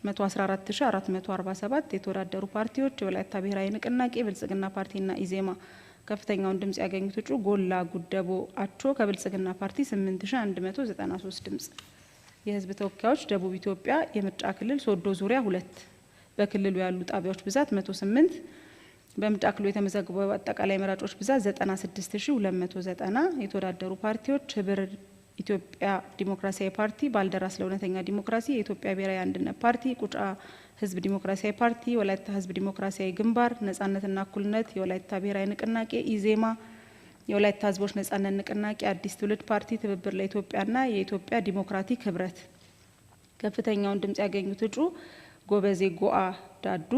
114447፣ የተወዳደሩ ፓርቲዎች የወላይታ ብሔራዊ ንቅናቄ፣ ብልጽግና ፓርቲና ኢዜማ። ከፍተኛውን ድምጽ ያገኙት እጩ ጎላ ጉደቦ አቾ ከብልጽግና ፓርቲ 8193 ድምጽ። የህዝብ ተወካዮች ደቡብ ኢትዮጵያ የምርጫ ክልል ሶዶ ዙሪያ 2 በክልሉ ያሉ ጣቢያዎች ብዛት 108፣ በምርጫ ክልሉ የተመዘገቡ አጠቃላይ መራጮች ብዛት 96290፣ የተወዳደሩ ፓርቲዎች ህብር ኢትዮጵያ ዲሞክራሲያዊ ፓርቲ፣ ባልደራስ ለእውነተኛ ዲሞክራሲ፣ የኢትዮጵያ ብሔራዊ አንድነት ፓርቲ፣ ቁጫ ህዝብ ዲሞክራሲያዊ ፓርቲ፣ የወላይታ ህዝብ ዲሞክራሲያዊ ግንባር፣ ነጻነትና እኩልነት፣ የወላይታ ብሔራዊ ንቅናቄ፣ ኢዜማ፣ የወላይታ ህዝቦች ነጻነት ንቅናቄ፣ አዲስ ትውልድ ፓርቲ፣ ትብብር ለኢትዮጵያና የኢትዮጵያ ዲሞክራቲክ ህብረት። ከፍተኛውን ድምጽ ያገኙት እጩ ጎበዜ ጎአ ዳዱ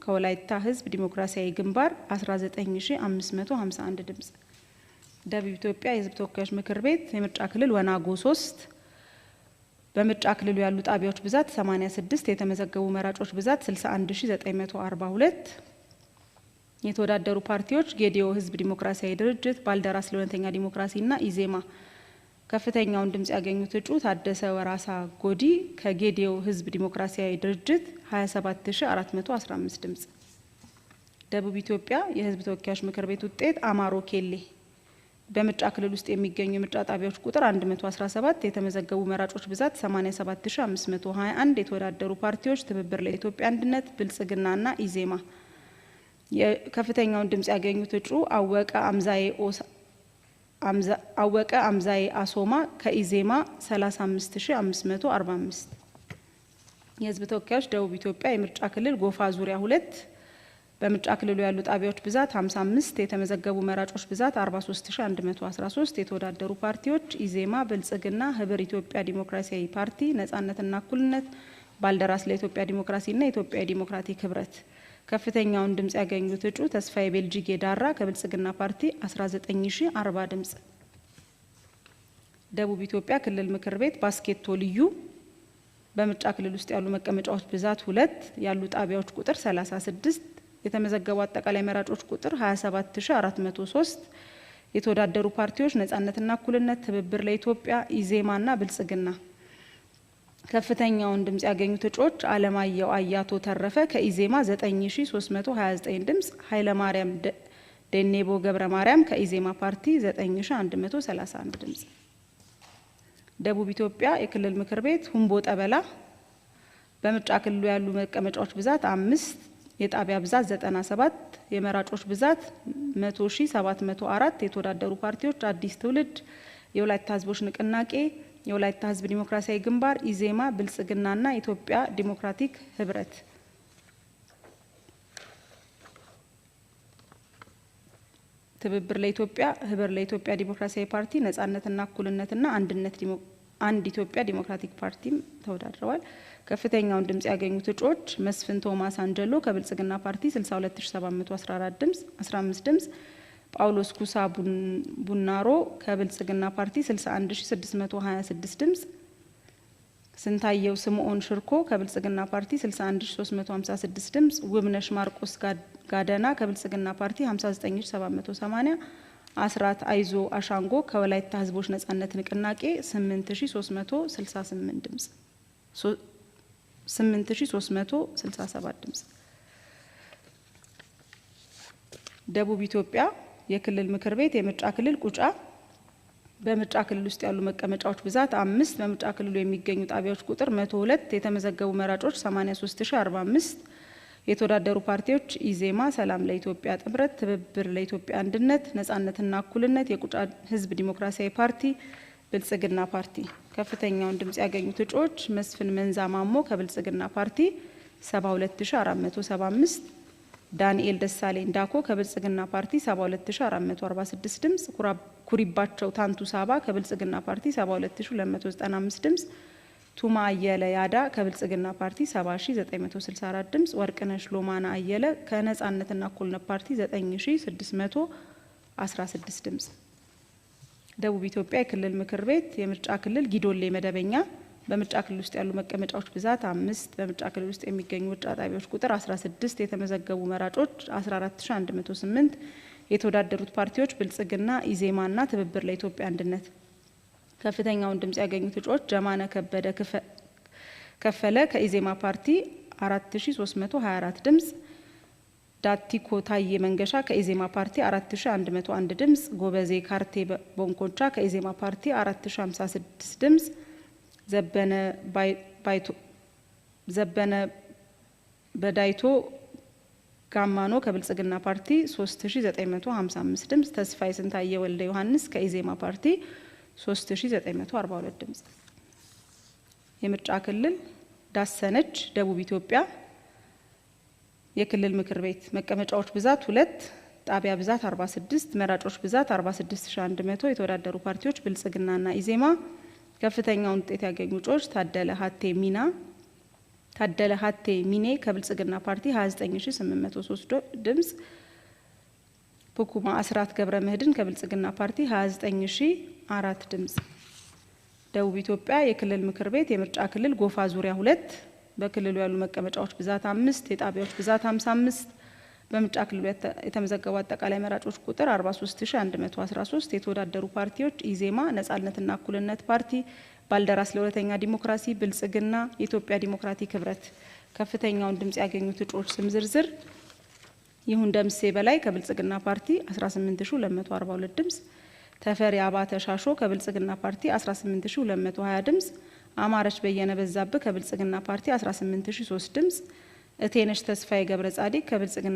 ከወላይታ ህዝብ ዲሞክራሲያዊ ግንባር 19551 ድምጽ። ደቡብ ኢትዮጵያ የህዝብ ተወካዮች ምክር ቤት የምርጫ ክልል ወናጎ 3 በምርጫ ክልሉ ያሉ ጣቢያዎች ብዛት 86፣ የተመዘገቡ መራጮች ብዛት 61942፣ የተወዳደሩ ፓርቲዎች ጌዲዮ ህዝብ ዲሞክራሲያዊ ድርጅት፣ ባልደራስ ለእውነተኛ ዲሞክራሲና ኢዜማ። ከፍተኛውን ድምጽ ያገኙት እጩ ታደሰ ወራሳ ጎዲ ከጌዲዮ ህዝብ ዲሞክራሲያዊ ድርጅት 27415 ድምጽ። ደቡብ ኢትዮጵያ የህዝብ ተወካዮች ምክር ቤት ውጤት አማሮ ኬሌ በምርጫ ክልል ውስጥ የሚገኙ የምርጫ ጣቢያዎች ቁጥር 117፣ የተመዘገቡ መራጮች ብዛት 87521፣ የተወዳደሩ ፓርቲዎች ትብብር ለኢትዮጵያ አንድነት፣ ብልጽግናና ኢዜማ። ከፍተኛውን ድምጽ ያገኙት እጩ አወቀ አምዛዬ አሶማ ከኢዜማ 35545። የህዝብ ተወካዮች ደቡብ ኢትዮጵያ የምርጫ ክልል ጎፋ ዙሪያ 2 በምርጫ ክልሉ ያሉ ጣቢያዎች ብዛት 55፣ የተመዘገቡ መራጮች ብዛት 43113፣ የተወዳደሩ ፓርቲዎች ኢዜማ፣ ብልጽግና፣ ህብር ኢትዮጵያ ዲሞክራሲያዊ ፓርቲ፣ ነጻነትና እኩልነት፣ ባልደራስ ለኢትዮጵያ ዲሞክራሲና የኢትዮጵያ ዲሞክራቲክ ህብረት። ከፍተኛውን ድምጽ ያገኙት እጩ ተስፋዬ ቤልጂጌ ዳራ ከብልጽግና ፓርቲ 19040 ድምጽ። ደቡብ ኢትዮጵያ ክልል ምክር ቤት ባስኬቶ ልዩ በምርጫ ክልል ውስጥ ያሉ መቀመጫዎች ብዛት 2 ያሉ ጣቢያዎች ቁጥር 36፣ የተመዘገቡ አጠቃላይ መራጮች ቁጥር 27403፣ የተወዳደሩ ፓርቲዎች ነጻነትና እኩልነት፣ ትብብር ለኢትዮጵያ፣ ኢዜማና ብልጽግና። ከፍተኛውን ድምጽ ያገኙት እጩዎች አለማየሁ አያቶ ተረፈ ከኢዜማ 9329 ድምጽ፣ ኃይለ ማርያም ደኔቦ ገብረ ማርያም ከኢዜማ ፓርቲ 9131 ድምጽ። ደቡብ ኢትዮጵያ የክልል ምክር ቤት ሁምቦ ጠበላ በምርጫ ክልሉ ያሉ መቀመጫዎች ብዛት 5፣ የጣቢያ ብዛት 97፣ የመራጮች ብዛት 100704፣ የተወዳደሩ ፓርቲዎች አዲስ ትውልድ፣ የወላይታ ህዝቦች ንቅናቄ፣ የወላይታ ህዝብ ዲሞክራሲያዊ ግንባር፣ ኢዜማ፣ ብልጽግናና ኢትዮጵያ ዲሞክራቲክ ህብረት። ትብብር ለኢትዮጵያ፣ ህብር ለኢትዮጵያ ዲሞክራሲያዊ ፓርቲ፣ ነጻነትና እኩልነትና አንድ ኢትዮጵያ ዲሞክራቲክ ፓርቲም ተወዳድረዋል። ከፍተኛውን ድምጽ ያገኙት እጩዎች መስፍን ቶማስ አንጀሎ ከብልጽግና ፓርቲ 62714 ድምጽ 15 ድምጽ፣ ጳውሎስ ኩሳ ቡናሮ ከብልጽግና ፓርቲ 61626 ድምጽ፣ ስንታየው ስምዖን ሽርኮ ከብልጽግና ፓርቲ 61356 ድምጽ፣ ውብነሽ ማርቆስ ጋደና ከብልጽግና ፓርቲ 59780፣ አስራት አይዞ አሻንጎ ከወላይታ ህዝቦች ነጻነት ንቅናቄ 8368 ድምጽ 8367 ድምጽ። ደቡብ ኢትዮጵያ የክልል ምክር ቤት የምርጫ ክልል ቁጫ በምርጫ ክልል ውስጥ ያሉ መቀመጫዎች ብዛት 5 በምርጫ ክልሉ የሚገኙ ጣቢያዎች ቁጥር 102 የተመዘገቡ መራጮች 83045 የተወዳደሩ ፓርቲዎች ኢዜማ፣ ሰላም ለኢትዮጵያ ጥምረት፣ ትብብር ለኢትዮጵያ አንድነት፣ ነጻነትና እኩልነት፣ የቁጫ ህዝብ ዲሞክራሲያዊ ፓርቲ፣ ብልጽግና ፓርቲ። ከፍተኛውን ድምጽ ያገኙት እጩዎች መስፍን መንዛ ማሞ ከብልጽግና ፓርቲ 72475፣ ዳንኤል ደሳለኝ ዳኮ ከብልጽግና ፓርቲ 72446 ድምጽ፣ ኩሪባቸው ታንቱ ሳባ ከብልጽግና ፓርቲ 72295 ድምጽ፣ ቱማ አየለ ያዳ ከብልጽግና ፓርቲ 70964 ድምጽ፣ ወርቅነሽ ሎማና አየለ ከነጻነትና እኩልነት ፓርቲ 9616 ድምጽ። ደቡብ ኢትዮጵያ የክልል ምክር ቤት የምርጫ ክልል ጊዶሌ መደበኛ በምርጫ ክልል ውስጥ ያሉ መቀመጫዎች ብዛት 5 በምርጫ ክልል ውስጥ የሚገኙ ምርጫ ጣቢያዎች ቁጥር 16 የተመዘገቡ መራጮች 14108 የተወዳደሩት ፓርቲዎች ብልጽግና፣ ኢዜማና ትብብር ለኢትዮጵያ አንድነት። ከፍተኛውን ድምጽ ያገኙት እጩዎች ጀማነ ከበደ ከፈለ ከኢዜማ ፓርቲ 4324 ድምጽ፣ ዳቲኮ ታዬ መንገሻ ከኢዜማ ፓርቲ 4101 ድምጽ፣ ጎበዜ ካርቴ ቦንኮቻ ከኢዜማ ፓርቲ 4056 ድምጽ፣ ዘበነ በዳይቶ ጋማኖ ከብልጽግና ፓርቲ 3955 ድምጽ፣ ተስፋዬ ስንታየ ወልደ ዮሐንስ ከኢዜማ ፓርቲ 3942 ድምጽ። የምርጫ ክልል ዳሰነች ደቡብ ኢትዮጵያ የክልል ምክር ቤት መቀመጫዎች ብዛት 2 ጣቢያ ብዛት 46 መራጮች ብዛት 46100 የተወዳደሩ ፓርቲዎች ብልጽግናና ኢዜማ። ከፍተኛውን ውጤት ያገኙ እጩዎች ታደለ ሀቴ ሚኔ ከብልጽግና ፓርቲ 29803 ድምጽ፣ ፑኩማ አስራት ገብረ ምህድን ከብልጽግና ፓርቲ 29004 ድምጽ። ደቡብ ኢትዮጵያ የክልል ምክር ቤት የምርጫ ክልል ጎፋ ዙሪያ 2 በክልሉ ያሉ መቀመጫዎች ብዛት 5 የጣቢያዎች ብዛት 55 በምርጫ ክልሉ የተመዘገቡ አጠቃላይ መራጮች ቁጥር 43113 የተወዳደሩ ፓርቲዎች ኢዜማ፣ ነጻነትና እኩልነት ፓርቲ፣ ባልደራስ ለሁለተኛ ዲሞክራሲ፣ ብልጽግና፣ የኢትዮጵያ ዲሞክራቲክ ህብረት። ከፍተኛውን ድምጽ ያገኙት እጩዎች ስም ዝርዝር ይሁን ደምሴ በላይ ከብልጽግና ፓርቲ 18242 ድምጽ፣ ተፈሪ አባተ ሻሾ ከብልጽግና ፓርቲ 18220 ድምጽ፣ አማረች በየነ በዛብህ ከብልጽግና ፓርቲ 18003 ድምጽ፣ እቴነሽ ተስፋዬ ገብረ ጻዲቅ ከብልጽግና